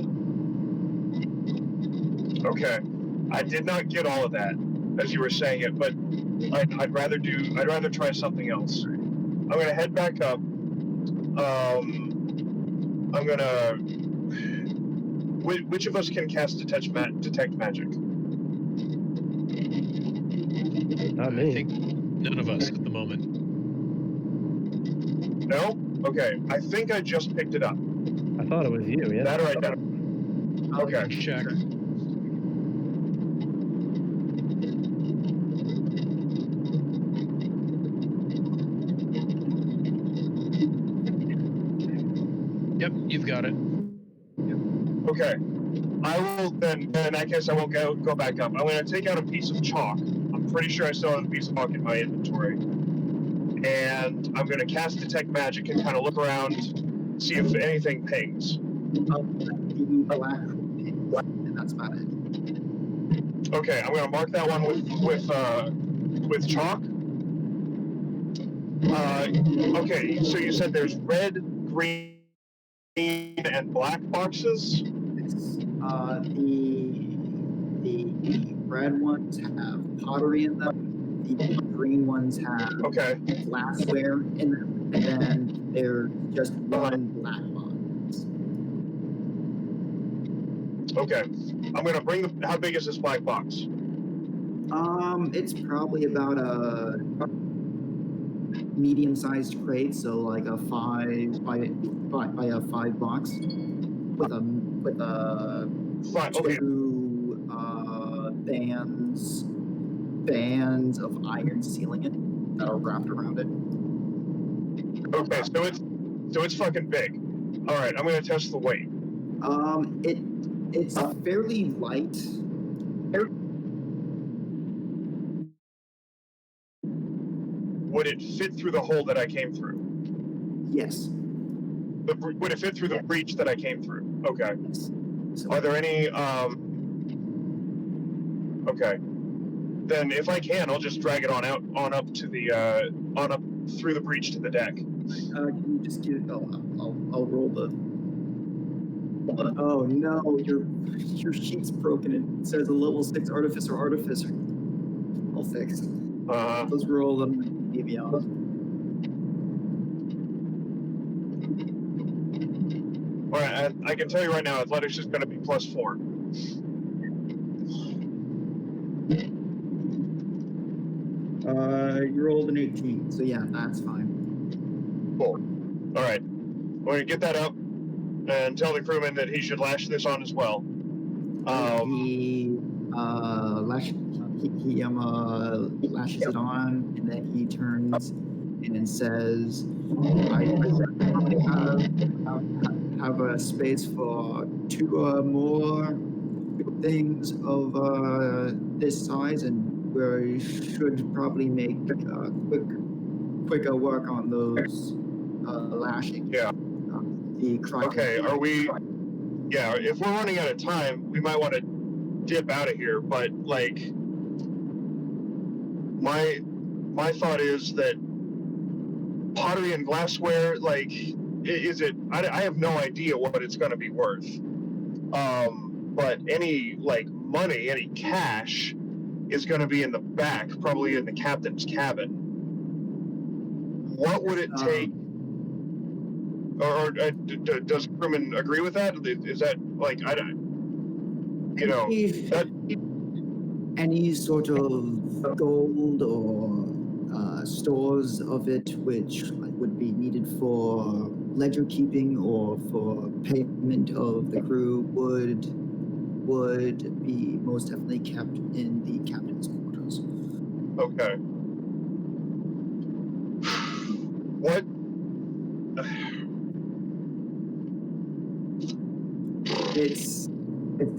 Okay. I did not get all of that as you were saying it, but I'd rather try something else. I'm gonna head back up. I'm gonna. Which of us can cast detect magic? Not I me. think none of us at the moment. No? Okay. I think I just picked it up. I thought it was you. Yeah. That or I don't. Okay. Check. Yep, you've got it. Okay. I will then. In that case, I won't go back up. I'm going to take out a piece of chalk. I'm pretty sure I still have a piece of chalk in my inventory, and I'm going to cast detect magic and kind of look around, see if anything pings. The black paint, and that's about it. Okay, I'm going to mark that one with chalk. Okay, so you said there's red, green, and black boxes. The red ones have pottery in them. The green ones have glassware in them, and then there's just one black box. Okay, I'm gonna bring the. How big is this black box? It's probably about a medium-sized crate, so like a 5 by a 5 box with a two bands of iron sealing it that are wrapped around it. Okay, so it's fucking big. All right, I'm gonna test the weight. It's fairly light. Would it fit through the hole that I came through? Yes. Would it fit through the breach that I came through? Okay. Yes. So, are there any? Okay. Then, if I can, I'll just drag it on up to the on up through the breach to the deck. Can you just give? I'll roll the. Oh no, your sheet's broken. It says a level 6 artificer. I'll fix. Let's roll them. Maybe on. All right, I can tell you right now, athletics is going to be +4. You rolled an 18, so yeah, that's fine. Cool. All right, we're going to get that up and tell the crewman that he should lash this on as well. He lashes it on, and then he turns and says, I probably have a space for 2 more things of this size, and we should probably make quicker work on those lashing. Yeah. Okay, are we... Yeah, if we're running out of time, we might want to dip out of here, but, like... My thought is that pottery and glassware, like, is it... I have no idea what it's going to be worth. But any, like, money, any cash is going to be in the back, probably in the captain's cabin. what would it take? Or does crewman agree with that? Is that like I don't, you know, that any sort of gold or stores of it which would be needed for ledger keeping or for payment of the crew would be most definitely kept in the captain's quarters. okay? What? It's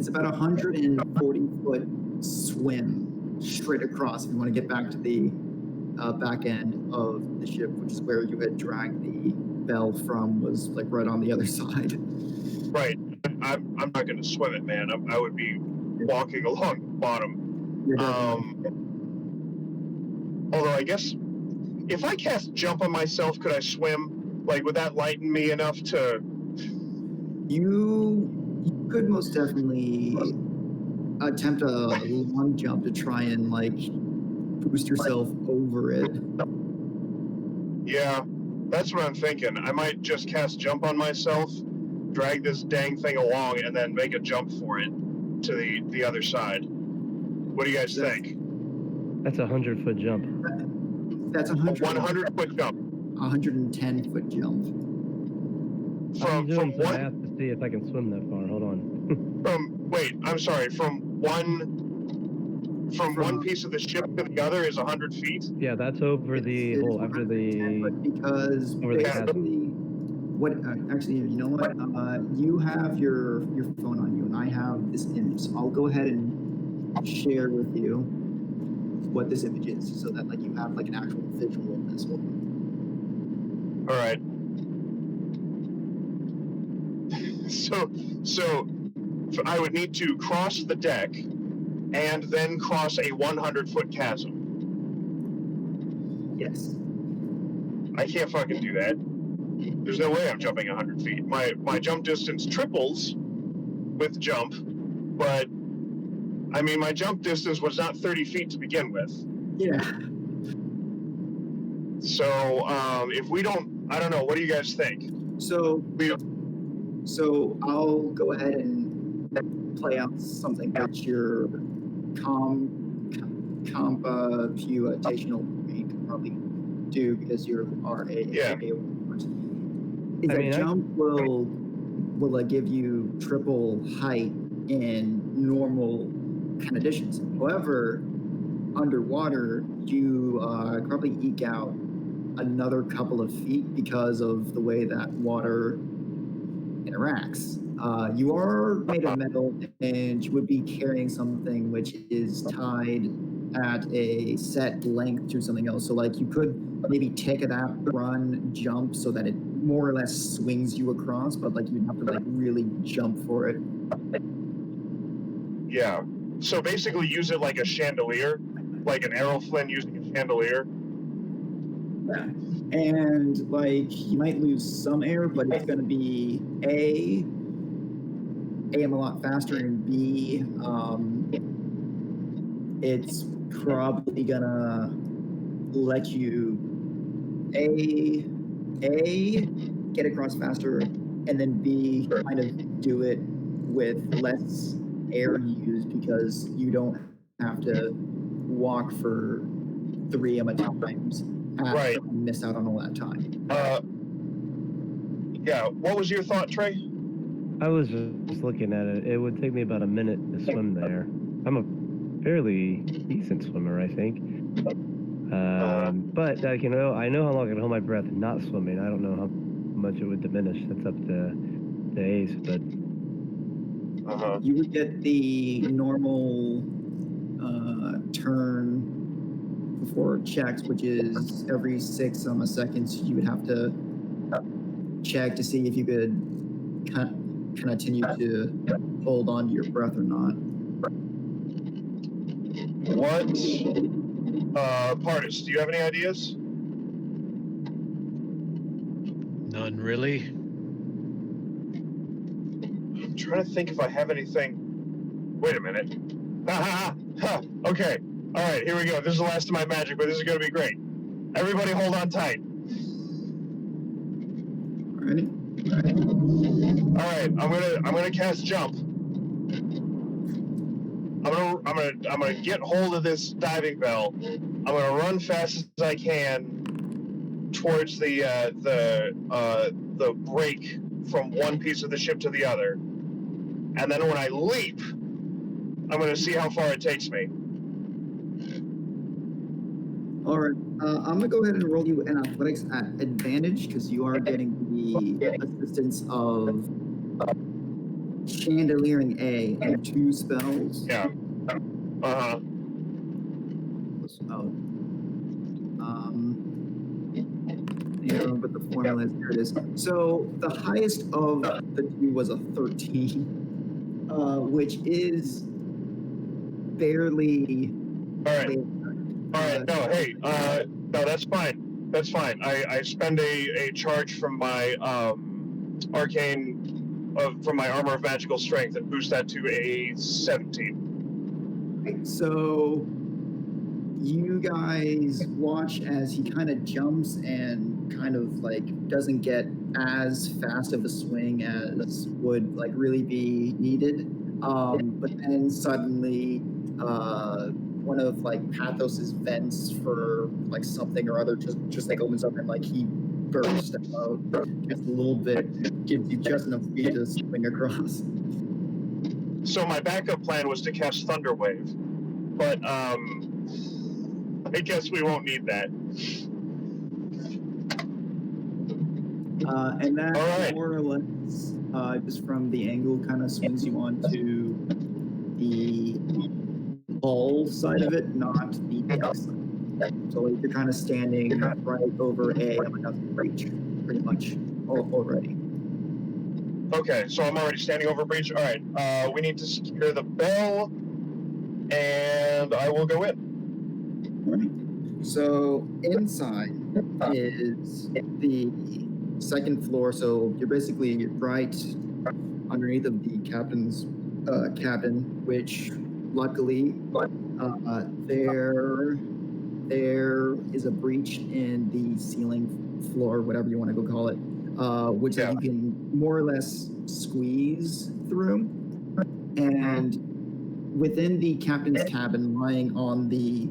about 140-foot swim straight across if you want to get back to the back end of the ship, which is where you had dragged the bell from, was like right on the other side. Right. I'm not going to swim it, man. I would be walking along the bottom. Although I guess if I cast jump on myself, could I swim? Like, would that lighten me enough to? You could most definitely attempt a long jump to try and like boost yourself over it. Yeah, that's what I'm thinking. I might just cast jump on myself, drag this dang thing along, and then make a jump for it to the other side. What do you guys think? That's a 100-foot jump. That's a 100-foot jump. 110-foot jump. I'm doing some one, math to see if I can swim that far. Hold on. From one piece of the ship to the other is 100 feet. Yeah, that's over the whole after the because over the chasm. basically what actually, you know what, you have your phone on you and I have this image, so I'll go ahead and share with you what this image is so that like you have like an actual visual of this one. All right. So I would need to cross the deck and then cross a 100-foot chasm. Yes. I can't fucking do that. There's no way I'm jumping 100 feet. My jump distance triples with jump, but I mean my jump distance was not 30 feet to begin with. Yeah. So if we don't, I don't know. What do you guys think? So I'll go ahead and play out something which your computational brain could probably do because you are a jump will give you triple height in normal conditions. However, underwater you probably eke out another couple of feet because of the way that water interacts. You are made of metal and you would be carrying something which is tied at a set length to something else. So like you could maybe take it out, run, jump so that it more or less swings you across, but like you'd have to like really jump for it. Yeah. So basically use it like a chandelier, like an Aeroflin using a chandelier. Yeah. And like you might lose some air, but it's going to be A, I'm a lot faster, and B, it's probably gonna let you A get across faster, and then B kind of do it with less air used because you don't have to walk for 3 times. Right. Miss out on all that time. Yeah. What was your thought, Trey? I was just looking at it. It would take me about a minute to swim there. I'm a fairly decent swimmer, I think. But like, you know, I know how long I can hold my breath not swimming. I don't know how much it would diminish. That's up to Ace, but you would get the normal turn before checks, which is every 6 seconds. You would have to check to see if you could continue to hold on to your breath or not. What? Partis, do you have any ideas? None really. I'm trying to think if I have anything. Wait a minute. Okay. All right, here we go. This is the last of my magic, but this is going to be great. Everybody hold on tight. Alrighty. All right, I'm gonna cast jump. I'm gonna get hold of this diving bell. I'm gonna run fast as I can towards the break from one piece of the ship to the other, and then when I leap, I'm gonna see how far it takes me. All right. I'm gonna go ahead and roll you an athletics at advantage because you are getting the assistance of Chandeliering A and 2 spells. Yeah. Uh-huh. Oh. But the formula is, here it is. So the highest of the 2 was a 13, which is barely. All right. All right. No, hey. No, that's fine. That's fine. I spend a charge from my arcane, from my armor of magical strength, and boost that to a 17. Right, so you guys watch as he kind of jumps and kind of like doesn't get as fast of a swing as would like really be needed. But then suddenly one of like Pathos's vents for like something or other just like opens up and like he bursts out just a little bit, gives you just enough speed to swing across. So my backup plan was to cast Thunder Wave, but I guess we won't need that. And that All right. more or less, just from the angle, kind of swings you onto the hull side of it, not the deck side. So like, you're kind of standing right over another breach, pretty much already. Okay, so I'm already standing over breach. All right, we need to secure the bell, and I will go in. All right. So inside is the second floor. So you're basically right underneath of the captain's cabin, which luckily there is a breach in the ceiling floor, whatever you want to go call it, which you can more or less squeeze through. And within the captain's cabin, lying on the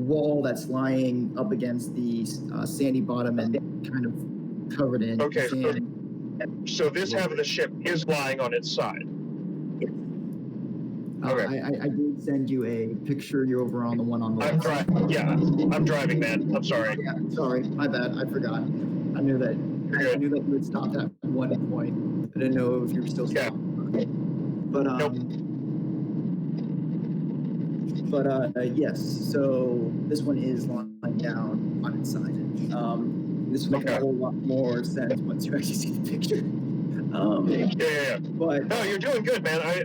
wall that's lying up against the sandy bottom and kind of covered in sand. So this half of the ship is lying on its side. Yes. Okay. I did send you a picture. You're over on the one on the left. I'm driving, man. I'm sorry. Yeah, sorry, my bad. I forgot. I knew that you had stopped at one point. I didn't know if you were still stopped. But yes. So this one is lying down on its side. This will make a whole lot more sense once you actually see the picture. Yeah. But no, you're doing good, man. I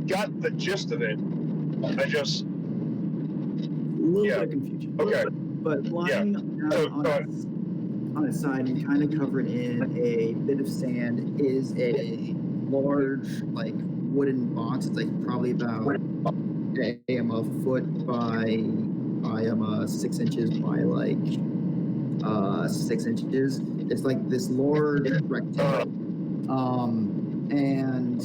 got the gist of it. I just a little bit of confusion. Okay. But lying on its side and kind of covered in a bit of sand is a large, like, wooden box. It's like probably about a foot by 6 inches by like 6 inches. It's like this large rectangle. And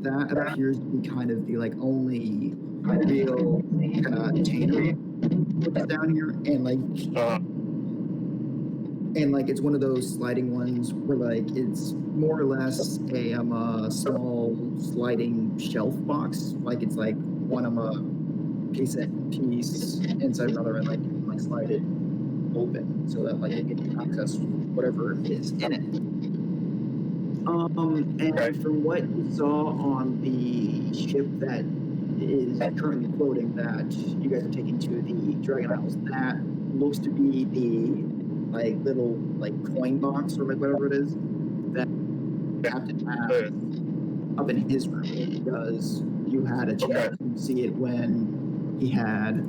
that appears to be kind of the like only real container which is down here, and like it's one of those sliding ones where like it's more or less a small sliding shelf box. Like it's like one piece inside another, and like you can like slide it open so that like you can access whatever is in it. And from what you saw on the ship that is currently floating that you guys are taking to the Dragon Isles, that looks to be the like little like coin box or like whatever it is that Captain has up in his room, because you had a chance to see it when he had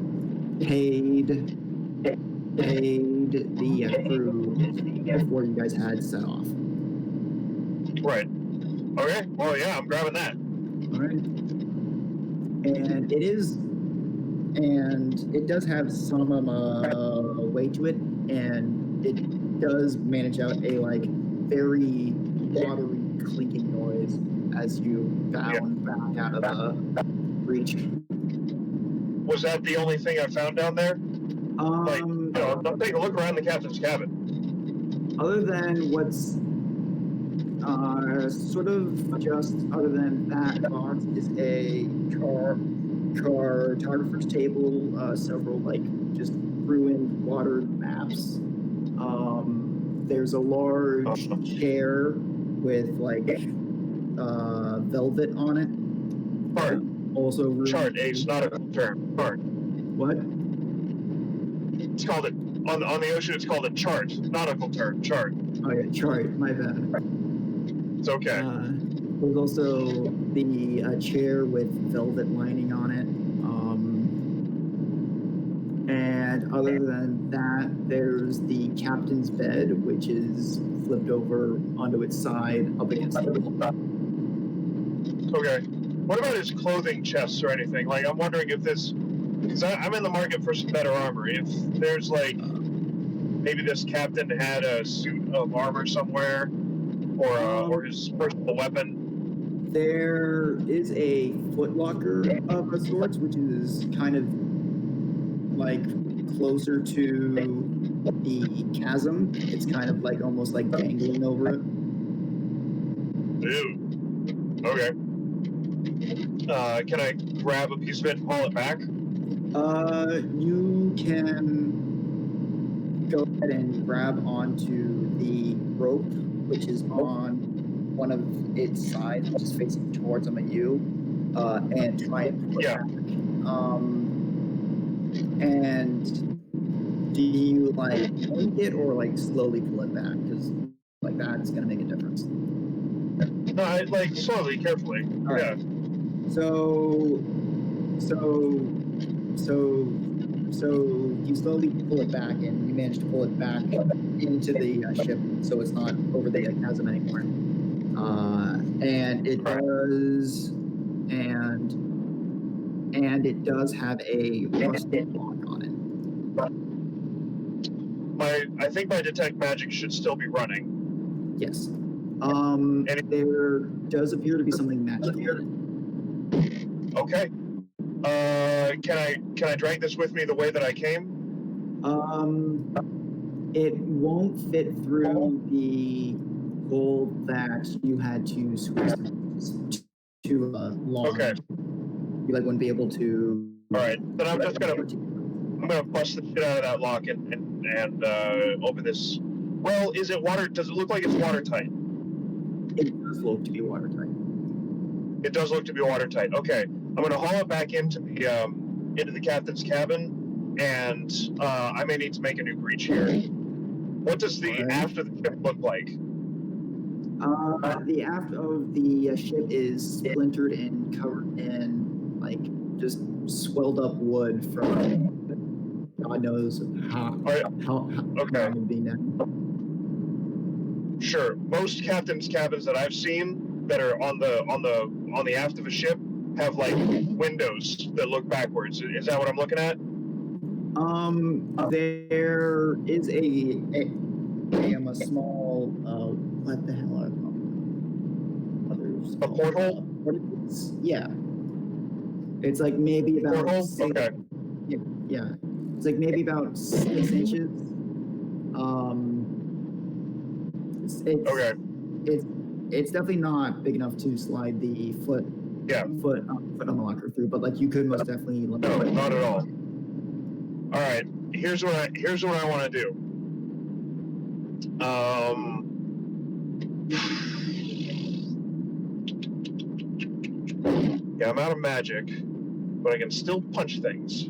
paid the crew before you guys had set off. Right. Okay. Well, yeah, I'm grabbing that. All right. And it does have some weight to it, and it does manage out a like very watery clinking noise as you bound back out of the breach. Was that the only thing I found down there? I'm taking a look around the captain's cabin. Other than what's sort of just other than that box is a cartographer's table, several like just ruined watered maps. There's a large chair with like velvet on it. Chart. Also ruined. Chart, Ace, not a term. Chart. What? It's called it on the ocean. It's called a chart, nautical term. Chart. Oh yeah, chart. My bad. It's okay. There's also the chair with velvet lining on it. And other than that, there's the captain's bed, which is flipped over onto its side up against the wall. Okay. What about his clothing chests or anything? Like, I'm wondering if this, because I'm in the market for some better armor. If there's like, maybe this captain had a suit of armor somewhere, or his personal weapon. There is a footlocker of a sorts, which is kind of like closer to the chasm. It's kind of like almost like dangling over it. Ew. Okay. Can I grab a piece of it and haul it back? You can go ahead and grab onto the rope, which is on one of its sides, which is facing towards them at you, and try and pull it back. And do you like yank it or like slowly pull it back? Because like that's gonna make a difference. No, like slowly, carefully. All right. Yeah. So you slowly pull it back, and you manage to pull it back into the ship, so it's not over the chasm anymore. And it does, and it does have a rusted lock on it. I think my detect magic should still be running. Yes. There does appear to be something magical in it. Okay. Can I drag this with me the way that I came? It won't fit through the hole that you had to squeeze to launch. Okay. You like wouldn't be able to. All right. Then I'm gonna bust the shit out of that lock and open this. Well, is it water? Does it look like it's watertight? It does look to be watertight. It does look to be watertight. Okay. I'm gonna haul it back into the captain's cabin, and I may need to make a new breach here. What does the aft of the ship look like? The aft of the ship is splintered and covered in like just swelled up wood from God knows how okay. being done. Sure. Most captain's cabins that I've seen that are on the aft of a ship have like windows that look backwards. Is that what I'm looking at? There is a small what the hell are others? A porthole? Yeah. It's like maybe about porthole? 6, okay. Yeah. It's like maybe about 6 inches. It's definitely not big enough to slide the foot on the locker through, but like you could most definitely. No, not at all. All right, here's what I want to do. Yeah, I'm out of magic, but I can still punch things.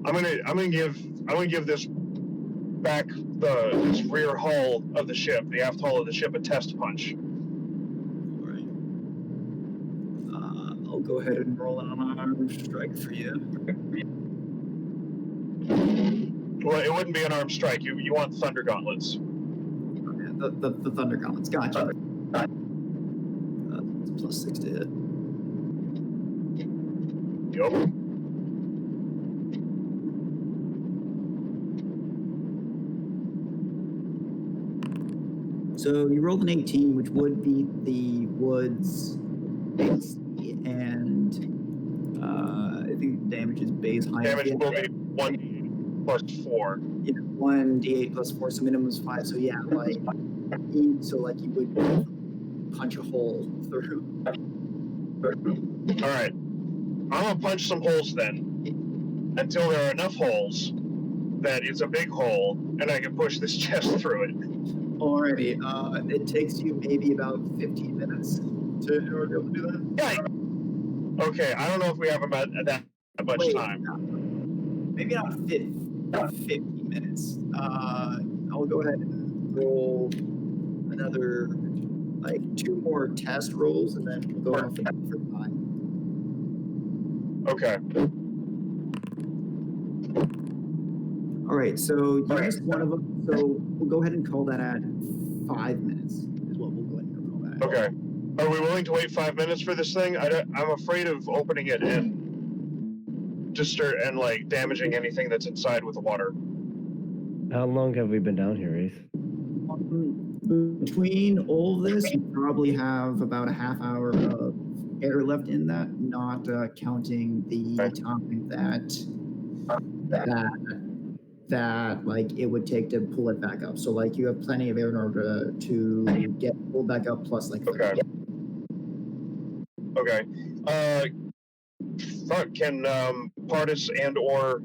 I'm gonna give this back this rear hull of the ship, the aft hull of the ship, a test punch. All right. I'll go ahead and roll an unarmed strike for you. Well, it wouldn't be an armed strike. You want thunder gauntlets. Okay, the thunder gauntlets. Gotcha. It's +6 to hit. Yup. So you rolled an 18, which would beat the woods AC, and I think damage is base high. Damage will be 1 plus 4. Yeah, 1d8 plus 4, so minimum is 5. So yeah, like you would punch a hole through. All right, I'm gonna punch some holes then, until there are enough holes that it's a big hole, and I can push this chest through it. Alrighty, it takes you maybe about 15 minutes in order to do that. Yeah. Okay, I don't know if we have about that much time. Maybe not 50 minutes. I'll go ahead and roll another, like 2 more test rolls, and then we'll go off for time. Okay. All right, so you missed one of them, so we'll go ahead and call that at 5 minutes, is what we'll go ahead and call that at. Okay. Are we willing to wait 5 minutes for this thing? I'm afraid of opening it and like damaging anything that's inside with the water. How long have we been down here, Ace? Between all this, you probably have about a half hour of air left in that, not counting the time that like it would take to pull it back up. So like you have plenty of air in order to get pulled back up, plus like. Okay. Okay. Can Pardis and or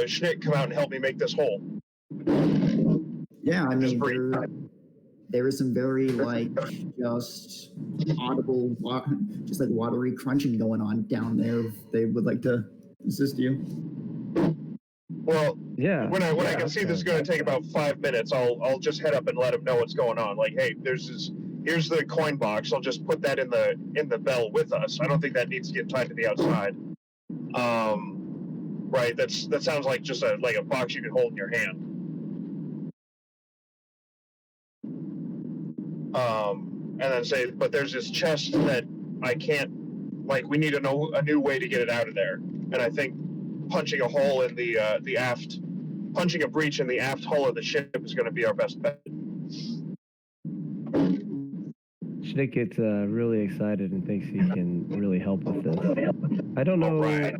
Schnick come out and help me make this hole? Yeah, I mean there is some very like just audible, just like watery crunching going on down there. If they would like to assist you. Well, yeah. When I can see this is going to take about 5 minutes, I'll just head up and let them know what's going on. Like, hey, here's the coin box. I'll just put that in the bell with us. I don't think that needs to get tied to the outside. Right? That sounds like just a box you can hold in your hand. And then say, but there's this chest that I can't. Like, we need a new way to get it out of there. And I think punching a hole in the aft, punching a breach in the aft hull of the ship is going to be our best bet. Schnick gets really excited and thinks he can really help with this. I don't know. Right.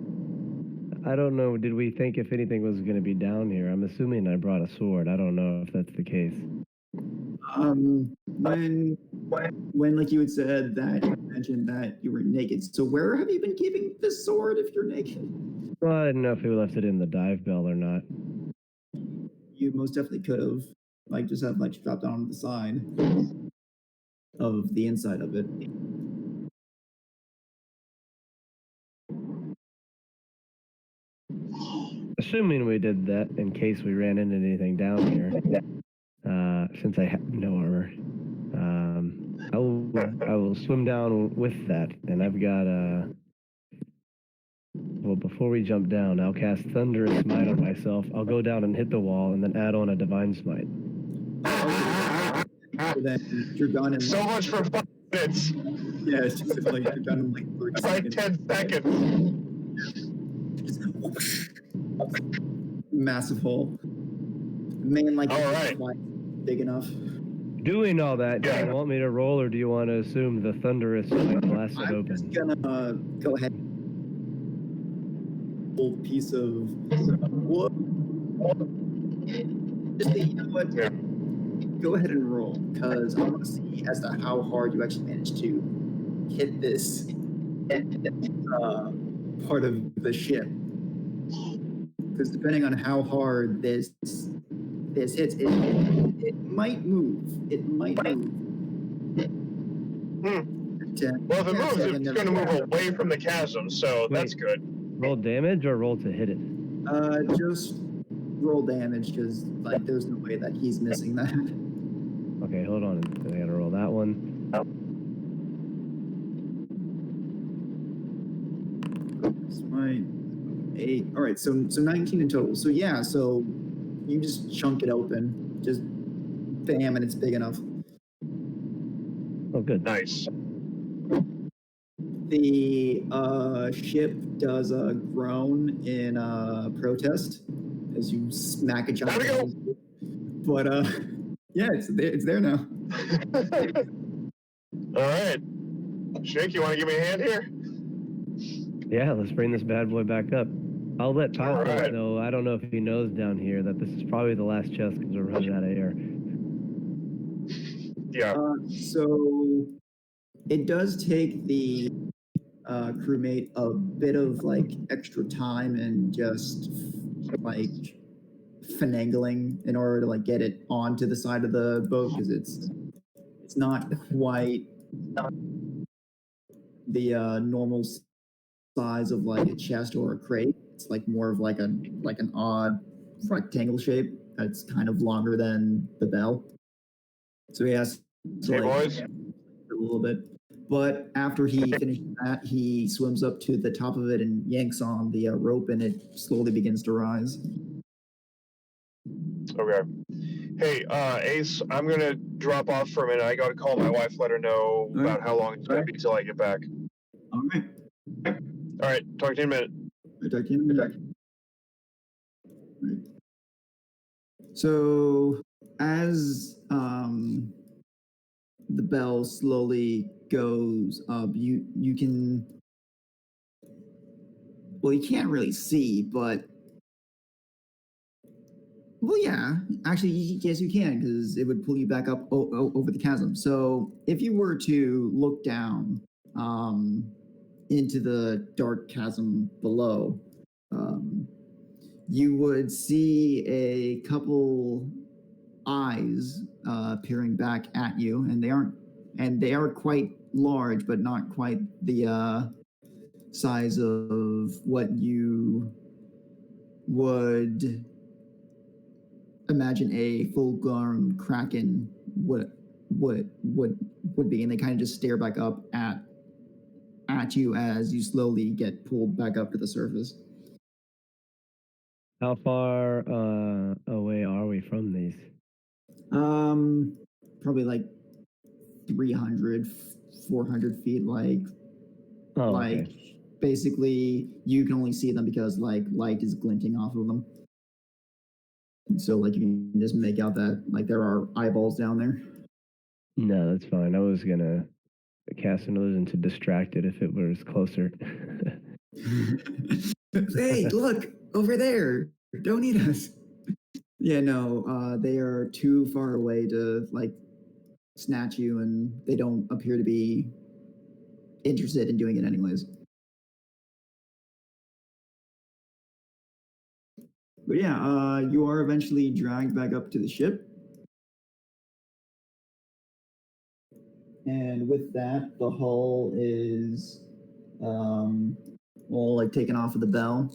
I don't know. Did we think if anything was going to be down here? I'm assuming I brought a sword. I don't know if that's the case. When like you had said that you mentioned that you were naked. So where have you been keeping this sword if you're naked? Well, I didn't know if we left it in the dive bell or not. You most definitely could have, like, just have like dropped it on the side of the inside of it. Assuming we did that in case we ran into anything down here, since I have no armor, I will swim down with that, and I've got well, before we jump down, I'll cast Thunderous Smite on myself. I'll go down and hit the wall, and then add on a Divine Smite. So then you're done in So much for 5 minutes. Yeah, it's just like you're done in like 30 It's like 10 seconds. Massive hole. Man, like, all right, big enough. Doing all that, do you want me to roll, or do you want to assume the Thunderous Smite blasts it open? I'm just gonna go ahead. Old piece of wood. Just you know what? Yeah. Go ahead and roll, because I want to see as to how hard you actually managed to hit this part of the ship. Because depending on how hard this hits, it might move. It might move. Well, if it moves, it's going to move away from the chasm, so that's good. Roll damage or roll to hit it? Just roll damage, because like there's no way that he's missing that. Okay, hold on. I gotta roll that one. Smite 8. All right, so 19 in total. So yeah, so you just chunk it open, just bam, and it's big enough. Oh, good. Nice. The ship does a groan in protest as you smack a giant. But Yeah, it's there now. All right. Shake, you want to give me a hand here? Yeah, let's bring this bad boy back up. I'll let Paco Alright. know. I don't know if he knows down here that this is probably the last chest because we're running out of air. Yeah. So it does take the crewmate a bit of like extra time and just like finagling in order to like get it onto the side of the boat because it's not quite the normal size of like a chest or a crate. It's like more of like an odd rectangle shape that's kind of longer than the bell. So he has to Hey, like boys. a little bit. But after he finishes that, he swims up to the top of it and yanks on the rope, and it slowly begins to rise. Okay. Hey, Ace, I'm going to drop off for a minute. I got to call my wife, let her know about how long it's going to be till I get back. All right. All right. Talk to you in a minute. I'll talk to you in a minute. Right. So as the bell slowly goes up, you can, well, you can't really see, but well, yeah, actually, yes, you can, because it would pull you back up over the chasm. So if you were to look down into the dark chasm below, you would see a couple eyes peering back at you, and they are quite large, but not quite the size of what you would imagine a full-grown kraken would be, and they kind of just stare back up at you as you slowly get pulled back up to the surface. How far away are we from these? Probably like 300, 400 feet. Okay. Basically, you can only see them because like light is glinting off of them. So like you can just make out that like there are eyeballs down there. No, that's fine. I was gonna cast an illusion to distract it if it was closer. Hey, look over there! Don't eat us. Yeah, no, they are too far away to like snatch you, and they don't appear to be interested in doing it anyways. But yeah, you are eventually dragged back up to the ship. And with that, the hull is all like taken off of the bell,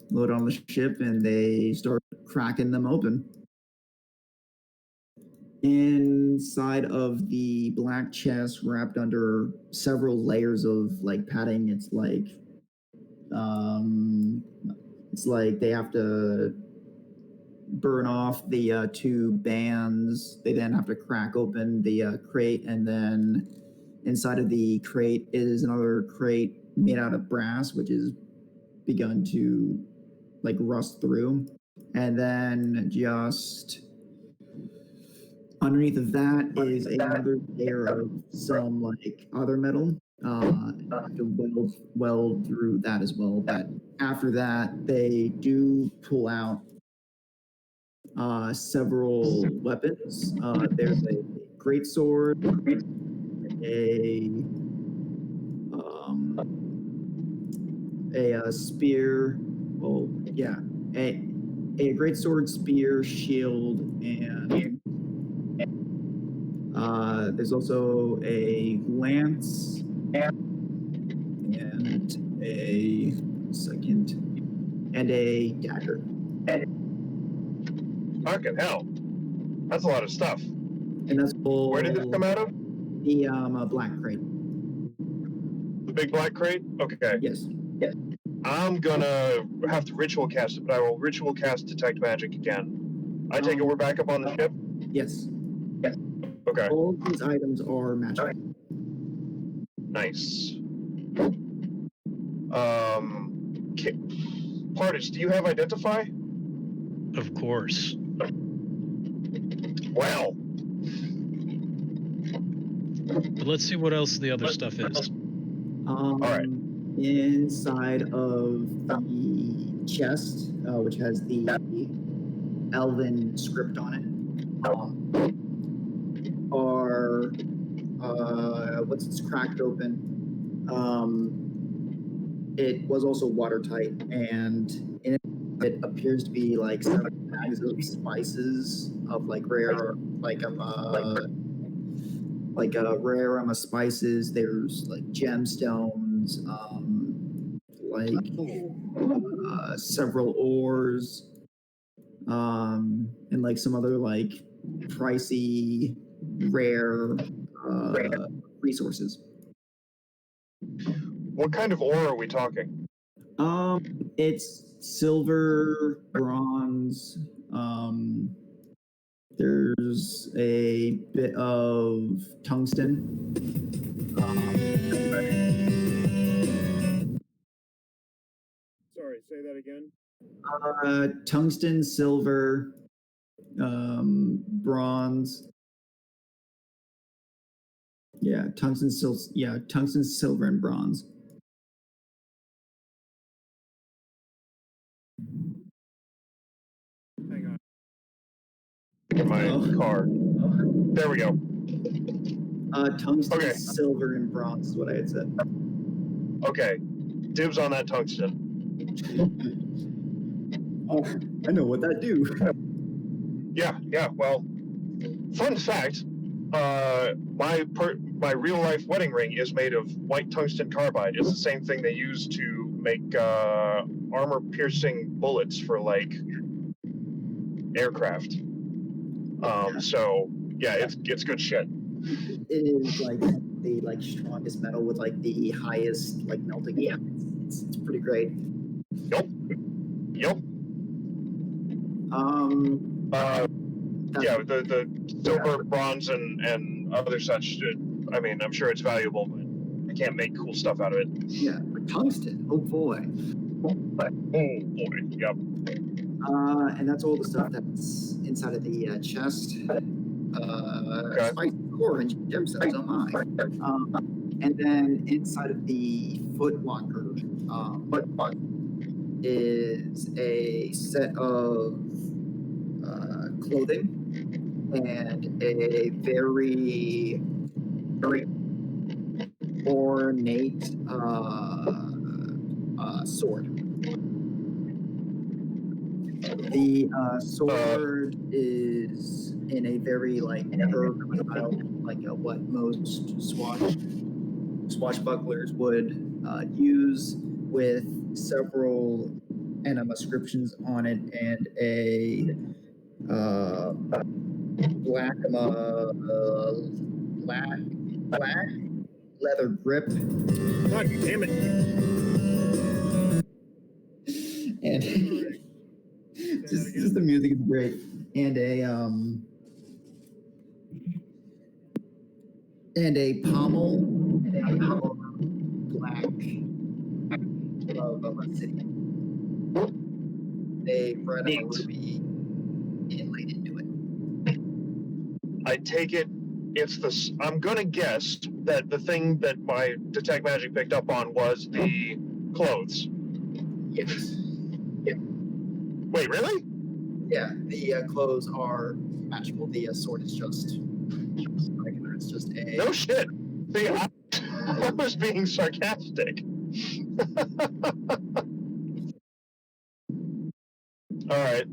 loaded on the ship, and they start cracking them open. Inside of the black chest, wrapped under several layers of like padding, it's like they have to burn off the two bands. They then have to crack open the crate, and then inside of the crate is another crate made out of brass, which is begun to like rust through. And then just underneath of that is another layer of some like other metal. Have to weld through that as well. But after that, they do pull out several weapons. There's a great sword, a spear. Well, yeah, a great sword, spear, shield, and there's also a lance and a dagger. Fucking hell. That's a lot of stuff. And that's all. Where did this come out of? The black crate. The big black crate? Okay. Yes. I'm gonna have to ritual cast it, but I will ritual cast detect magic again. I take it we're back up on the ship? Yes. Okay. All of these items are magic. Nice. Partis, do you have identify? Of course. Well, But let's see what else the other stuff is. right. Inside of the chest, which has the Elven script on it, are once it's cracked open, it was also watertight, and in it appears to be like several bags of spices of like rare, like rare spices. There's like gemstones, several ores, and like some other like pricey, rare resources. What kind of ore are we talking? It's silver, bronze. There's a bit of tungsten. Sorry, say that again. Tungsten, silver, bronze. Yeah, tungsten, silver, and bronze. Hang on. In my car. There we go. Tungsten, Okay. silver, and bronze is what I had said. Okay. Dibs on that tungsten. Oh, I know what that do. Yeah. Well, fun fact. My real life wedding ring is made of white tungsten carbide. It's the same thing they use to make armor piercing bullets for like aircraft. So yeah, it's good shit. It is like the strongest metal with like the highest like melting point. It's pretty great. Yep. Yeah, the silver, bronze, and other such. I mean, I'm sure it's valuable, but I can't make cool stuff out of it. Yeah, but tungsten. Oh boy. Oh boy. Yep. And that's all the stuff that's inside of the chest. Okay. Spice, core, and gemstones. Oh my. And then inside of the foot locker is a set of clothing and a very ornate sword. The sword is in a very like curved style, like what most swashbucklers would use, with several enema inscriptions on it and a black leather grip. God damn it! And just the music is great, and a pommel black of obsidian. They bred a ruby inlaid into it. I take it I'm gonna guess that the thing that my detect magic picked up on was the clothes. Yes. Yeah. Wait, really? Yeah, the clothes are magical. The sword is just regular. It's just a... No shit. See, I was being sarcastic. All right.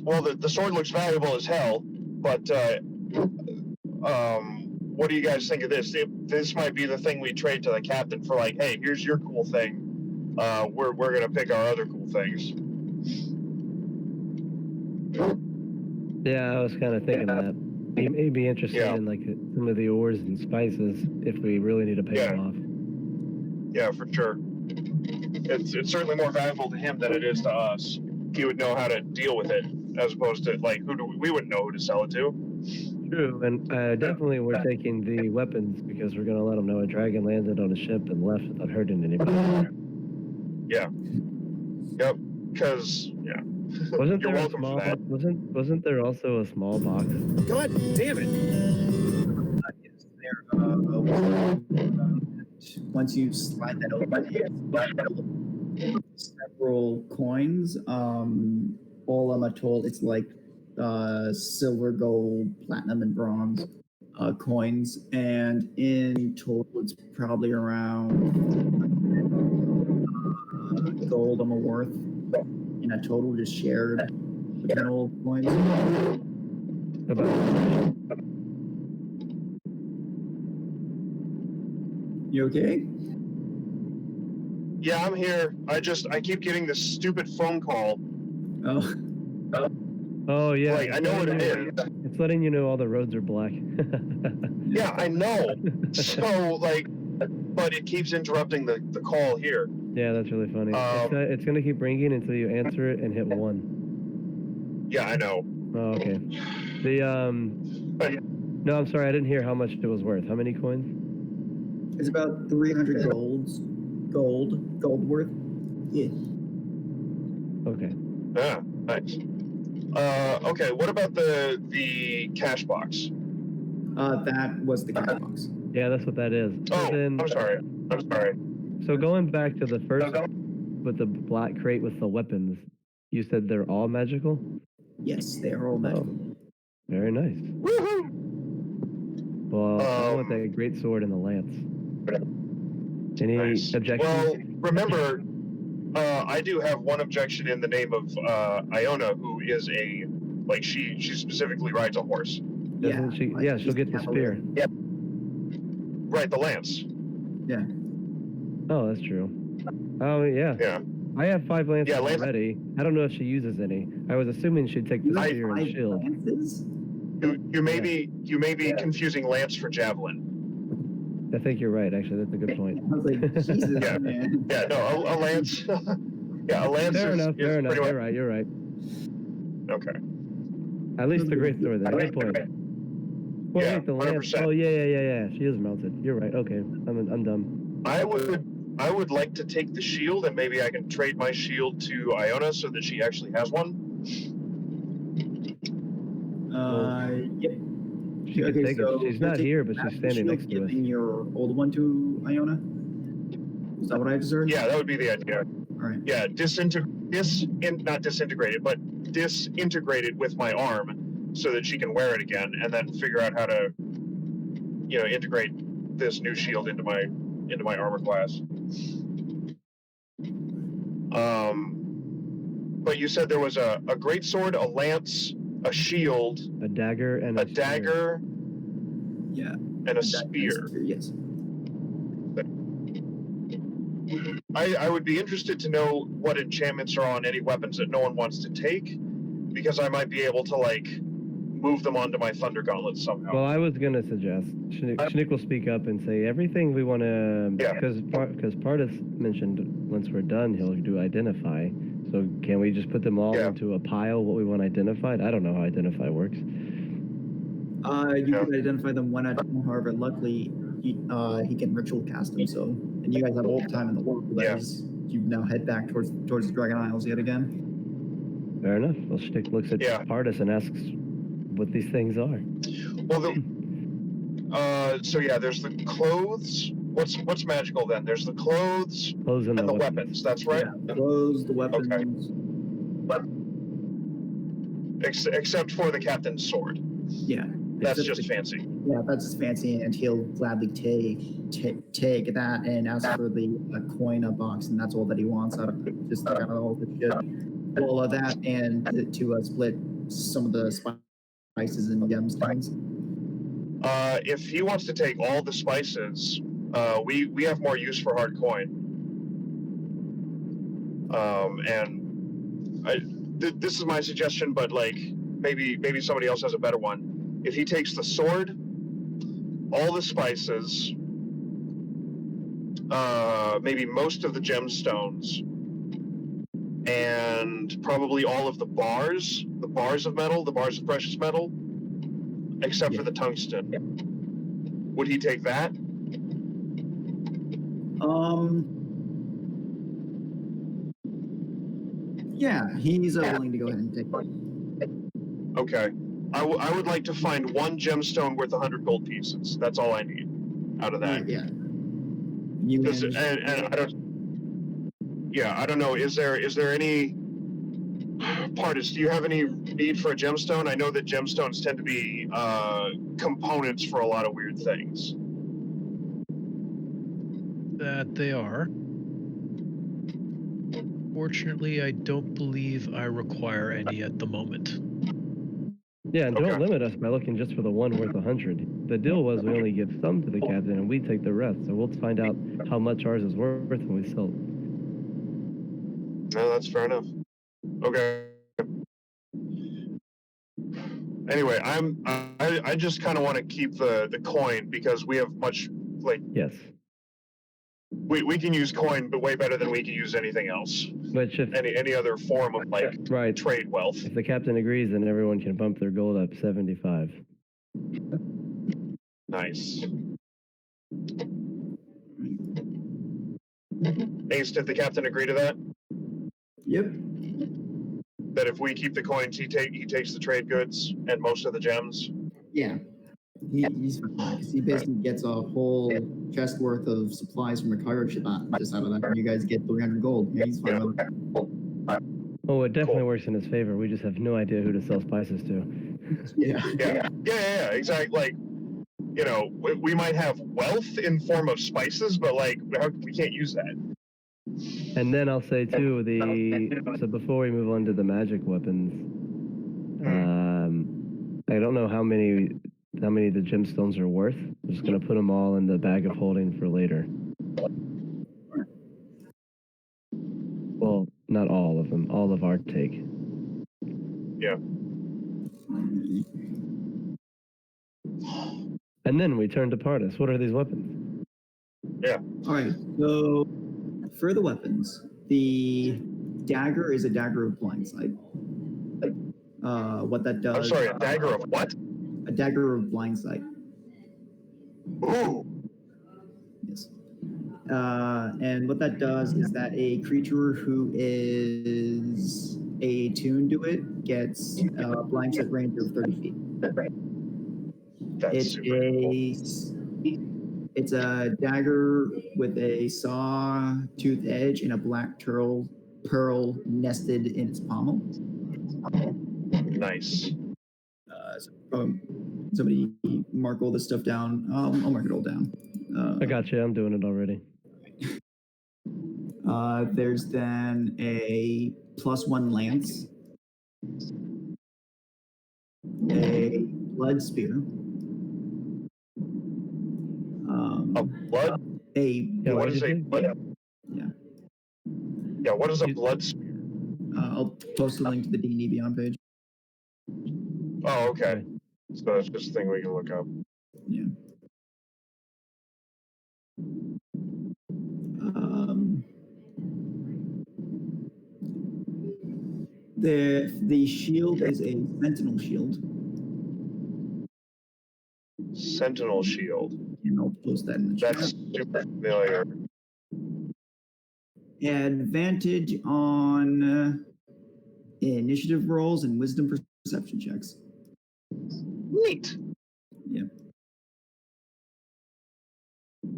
Well, the sword looks valuable as hell, but what do you guys think of this? This might be the thing we trade to the captain for, like, hey, here's your cool thing. We're gonna pick our other cool things. Yeah, I was kind of thinking that. He may be interested in like some of the ores and spices if we really need to pay him off. Yeah, for sure. It's certainly more valuable to him than it is to us. He would know how to deal with it, as opposed to like we wouldn't know who to sell it to. True, and definitely we're taking the weapons because we're going to let him know a dragon landed on a ship and left without hurting anybody. Yeah. Yep. because yeah. Wasn't You're there a welcome small? for that. Wasn't there also a small box? God damn it! Is there, once you slide that open, several coins. All of them are told it's like silver, gold, platinum, and bronze coins, and in total it's probably around gold I'm worth in a total, just shared between all coins. About You okay? Yeah, I'm here. I keep getting this stupid phone call. Oh, Oh yeah. Like, I know what it is. It's letting you know all the roads are black. Yeah, I know. So, like, but it keeps interrupting the call here. Yeah, that's really funny. It's gonna keep ringing until you answer it and hit 1. Yeah, I know. Oh, okay. No, I'm sorry, I didn't hear how much it was worth. How many coins? it's about 300 gold worth. Yeah. Okay. Yeah, nice. Okay, what about the cash box? That was the cash box. Yeah, that's what that is. Oh, then, I'm sorry. So going back to the first with the black crate with the weapons, you said they're all magical? Yes, they are all magical. Oh, very nice. Woohoo! Well, I want that great sword and the lance. Any Nice. objections? Well, remember, I do have one objection in the name of Iona, who is she specifically rides a horse. Doesn't she? Yeah, she'll get the spear. Yep. Right, the lance. Yeah. Oh, that's true. Oh, yeah. Yeah. I have 5 lances Yeah, lance. already. I don't know if she uses any. I was assuming she'd take the spear and shield. Lances? You may be confusing lance for javelin. I think you're right. Actually, that's a good point. I was like, Jesus, Yeah. man. Yeah, no, a lance. Yeah, a lance Fair enough. is pretty much. You're right. Okay. At least the great sword. Then. Good point. Well, Yeah, wait, the lance. 100%. Oh, yeah. She is mounted. You're right. Okay, I'm dumb. I would like to take the shield, and maybe I can trade my shield to Iona so that she actually has one. Yep. She could take it. She's not here, but she's standing next to us. Giving your old one to Iona? Is that what I deserve? Yeah, that would be the idea. All right. Yeah, not disintegrate it, but disintegrate it with my arm so that she can wear it again, and then figure out how to, integrate this new shield into my armor class. But you said there was a great sword, a lance, a shield, a dagger, and a dagger, yeah, and a spear. Yes. I would be interested to know what enchantments are on any weapons that no one wants to take, because I might be able to move them onto my thunder gauntlets somehow. Well, I was gonna suggest Schnick will speak up and say everything we want to, because Pardis mentioned once we're done he'll do identify. So can we just put them all into a pile? What we want identified? I don't know how identify works. You can identify them one at a time. However, luckily he can ritual cast them. So, and you guys have all the time in the world. You now head back towards the Dragon Isles yet again. Fair enough. Well, Schnick looks at Pardis and asks what these things are. Well, there's the clothes. What's magical then? There's the clothes and the weapons. That's right. Yeah, clothes, the weapons. Okay. Except for the captain's sword. Yeah. That's just fancy. Yeah, that's just fancy, and he'll gladly take that and ask for the coin box, and that's all that he wants out of it. Just out of all the shit. All of that, and to split some of the spices and gemstones. If he wants to take all the spices, we have more use for hard coin. This is my suggestion, but maybe somebody else has a better one. If he takes the sword, all the spices, maybe most of the gemstones, and probably all of the bars of metal, the bars of precious metal, except for the tungsten. Would he take that? Yeah, he's willing to go ahead and take it. Okay. I would like to find one gemstone worth 100 gold pieces. That's all I need out of that. Yeah. You managed. And I don't. Yeah, I don't know. Is there any Pardis, do you have any need for a gemstone? I know that gemstones tend to be components for a lot of weird things. That they are. Fortunately, I don't believe I require any at the moment. Yeah, and don't Okay. limit us by looking just for the one worth 100. The deal was we only give some to the captain and we take the rest. So we'll find out how much ours is worth when we sell it. No, that's fair enough. Okay. Anyway, I just kind of want to keep the coin because we have much like Yes. we can use coin, but way better than we can use anything else. Which if Any other form of like right, trade wealth. if the captain agrees, then everyone can bump their gold up 75. Nice. Ace, did the captain agree to that? Yep. That if we keep the coins, he takes the trade goods and most of the gems. Yeah. He's fine because he basically gets a whole chest worth of supplies from a cargo ship just out of that, and you guys get 300 gold. Yeah, he's fine with it. Oh, it definitely Cool. works in his favor. We just have no idea who to sell spices to. Yeah. Exactly. Like, you know, we might have wealth in form of spices, but like we can't use that. And then I'll say too, so before we move on to the magic weapons, I don't know how many the gemstones are worth. I'm just gonna put them all in the bag of holding for later. Well, not all of them, all of our take. Yeah. And then we turn to Pardis. What are these weapons? Yeah. All right. So for the weapons, the dagger is a dagger of blindsight. What that does? I'm sorry, a dagger of what? A dagger of blindsight. Ooh. Yes. And what that does is that a creature who is attuned to it gets a blindsight range of 30 feet. That's super cool. It's a dagger with a saw-tooth edge and a black pearl nested in its pommel. Nice. Somebody mark all this stuff down. I'll mark it all down. I got you. I'm doing it already. There's then a +1 lance, a blood spear, A blood? what is a blood? Yeah. Yeah, what is a blood spear? I'll post a link to the D&D Beyond page. Oh, okay. So that's just a thing we can look up. Yeah. The shield is a sentinel shield. Sentinel shield. And I'll post that in the chat. That's super familiar. Advantage on initiative rolls and wisdom perception checks. Neat. Yeah.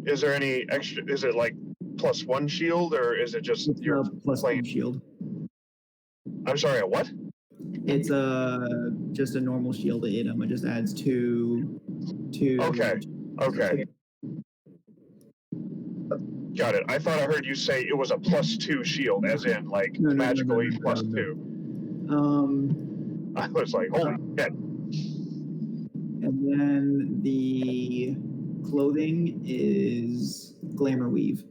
Is there any extra? Is it like +1 shield, or is it just It's your a +2 plain shield. I'm sorry, a what? It's just a normal shield to item. It just adds two. Okay. Got it. I thought I heard you say it was a +2 shield, as in like magically +2. I was like, holy shit. And then the clothing is glamour weave.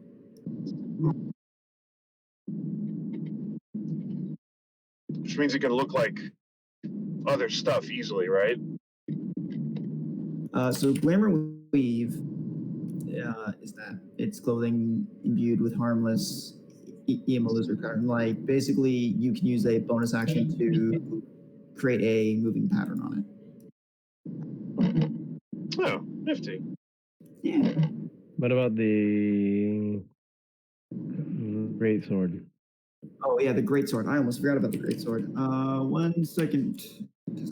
Which means it can look like other stuff easily, right? So glamour weave is that it's clothing imbued with harmless EMO lizard pattern. Like basically, you can use a bonus action to create a moving pattern on it. Oh, nifty. Yeah. What about the great sword? Oh yeah, the greatsword. I almost forgot about the greatsword. 1 second.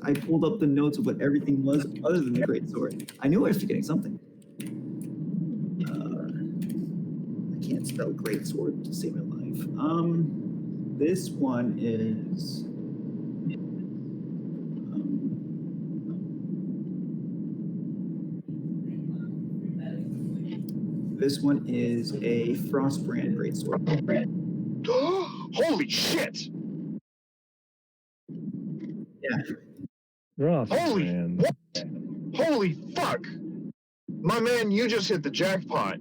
I pulled up the notes of what everything was other than the greatsword. I knew I was forgetting something. I can't spell greatsword to save my life. This one is. This one is a Frostbrand greatsword. Holy shit! Yeah. Frostbrand. What? Holy fuck! My man, you just hit the jackpot.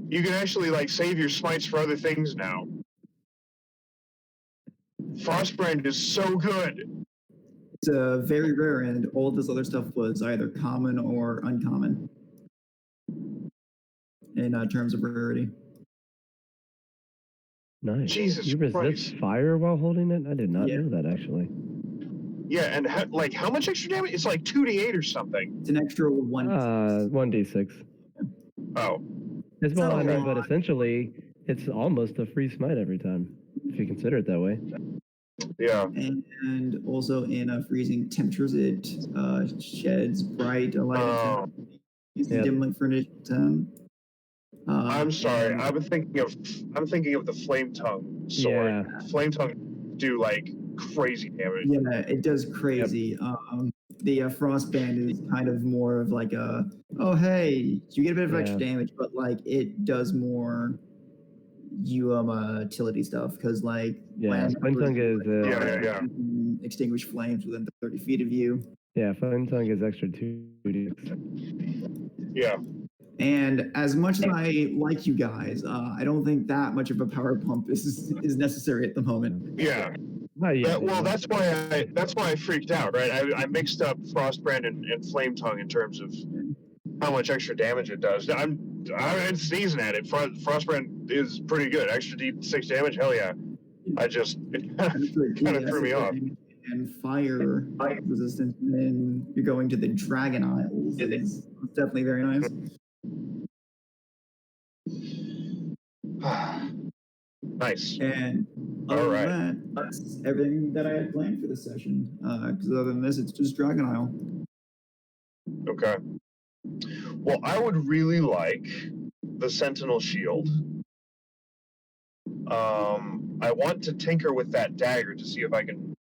You can actually like save your smites for other things now. Frostbrand is so good. It's very rare, and all this other stuff was either common or uncommon in terms of rarity. Nice. Jesus You resist Christ. fire while holding it? I did not know that, actually. Yeah, and how much extra damage? It's like 2d8 or something. It's an extra 1. 1d6. Oh. Well, not I a mean, lot. but essentially, it's almost a free smite every time, if you consider it that way. Yeah. And also in freezing temperatures, it sheds bright light and uses dim light for an additional 10. I'm sorry. and- I'm thinking of the flame tongue sword. Yeah. Flame tongue do like crazy damage. Yeah, it does crazy. The frostband is kind of more of like a, oh hey, you get a bit of extra damage, but like it does more utility stuff because like flame tongue is yeah. you can extinguish flames within 30 feet of you. Yeah, flame tongue is extra 2d6. Yeah. And as much as I like you guys, I don't think that much of a power pump is necessary at the moment. Yeah. Well, that's why I freaked out, right? I mixed up Frostbrand and Flame Tongue in terms of how much extra damage it does. I'm sneezing at it. Frostbrand is pretty good. Extra D6 damage, hell yeah. It kind of threw me off. And fire resistance, and then you're going to the Dragon Isles. It's definitely very nice. Nice. And other than that, that's everything that I had planned for this session. Because other than this, it's just Dragon Isle. Okay. Well, I would really like the Sentinel Shield. I want to tinker with that dagger to see if I can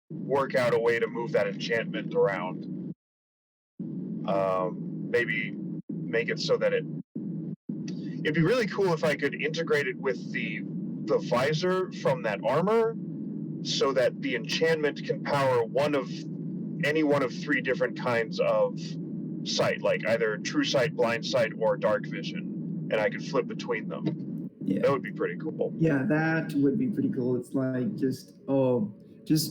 work out a way to move that enchantment around. Maybe make it so that it'd be really cool if I could integrate it with the visor from that armor so that the enchantment can power any one of 3 different kinds of sight, like either true sight, blind sight, or dark vision, and I could flip between them. Yeah. That would be pretty cool. Yeah, that would be pretty cool. It's like just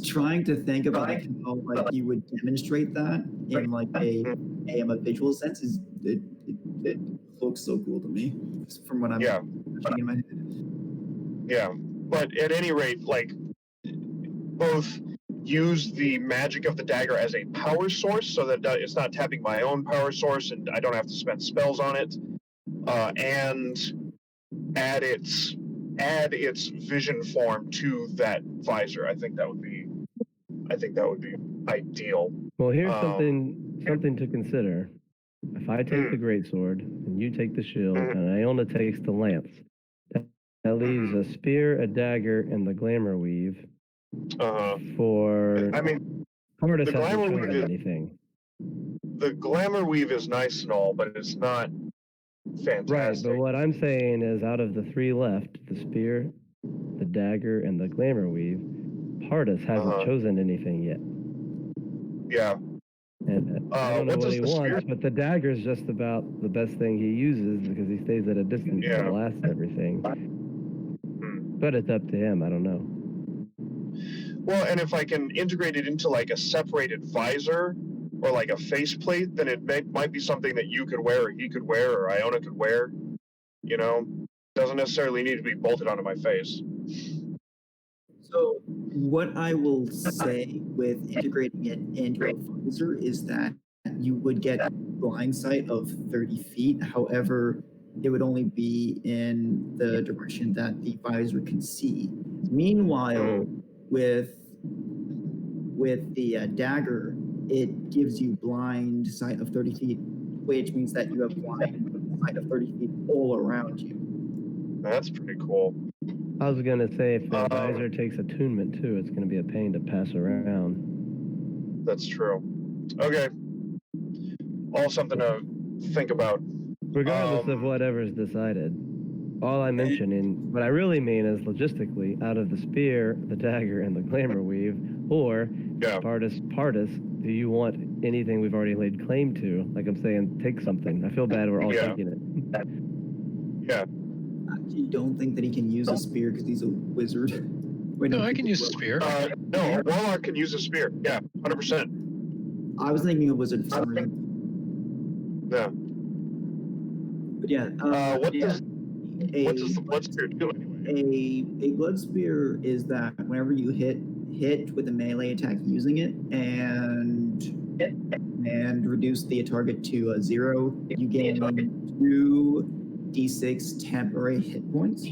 trying to think about how like you would demonstrate that in like a visual sense it looks so cool to me from what I'm in my head. Yeah, but at any rate, like both use the magic of the dagger as a power source so that it's not tapping my own power source and I don't have to spend spells on it, and add its vision form to that visor. I think that would be ideal. Well, here's something to consider. If I take the greatsword and you take the shield and Iona takes the lance, that leaves a spear, a dagger, and the glamour weave. For Partis the glamour hasn't weave chosen anything. The glamour weave is nice and all, but it's not fantastic. Right, but what I'm saying is, out of the 3 left, the spear, the dagger, and the glamour weave, Partis hasn't chosen anything yet. Yeah. And I don't know what he wants, but the dagger is just about the best thing he uses because he stays at a distance and blasts everything. But it's up to him. I don't know. Well, and if I can integrate it into like a separated visor or like a faceplate, then it might be something that you could wear, or he could wear, or Iona could wear. You know, doesn't necessarily need to be bolted onto my face. So what I will say with integrating it into a visor is that you would get blind sight of 30 feet. However, it would only be in the direction that the visor can see. Meanwhile, with the dagger, it gives you blind sight of 30 feet, which means that you have blind sight of 30 feet all around you. That's pretty cool. I was gonna say if the visor takes attunement too, it's gonna be a pain to pass around. That's true. Okay. All something to think about. Regardless of whatever's decided, all I'm mentioning, what I really mean is logistically, out of the spear, the dagger, and the glamour weave, or Partis, do you want anything we've already laid claim to? Like I'm saying, take something. I feel bad we're all taking it. Yeah. I actually don't think that he can use a spear because he's a wizard. Wait, No, I can use a spear. No, a warlock can use a spear. Yeah, 100%. I was thinking a wizard for some reason. Yeah. But yeah, what does the blood spear do anyway? A blood spear is that whenever you hit with a melee attack using it and reduce the target to a 0, you gain 2d6 temporary hit points.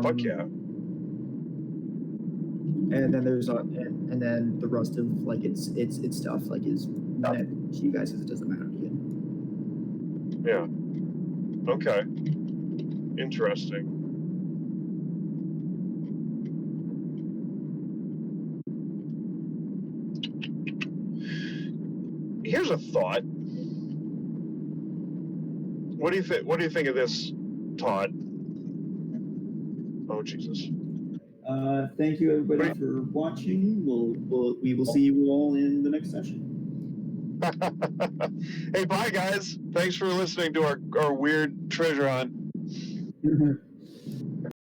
Fuck yeah. And then there's and then the rest of like its stuff like is to you guys because it doesn't matter to you. Yeah. Okay. Interesting. Here's a thought. What do you think? What do you think of this, Todd? Oh Jesus. Thank you everybody for watching. We will see you all in the next session. Hey, bye guys. Thanks for listening to our weird treasure hunt.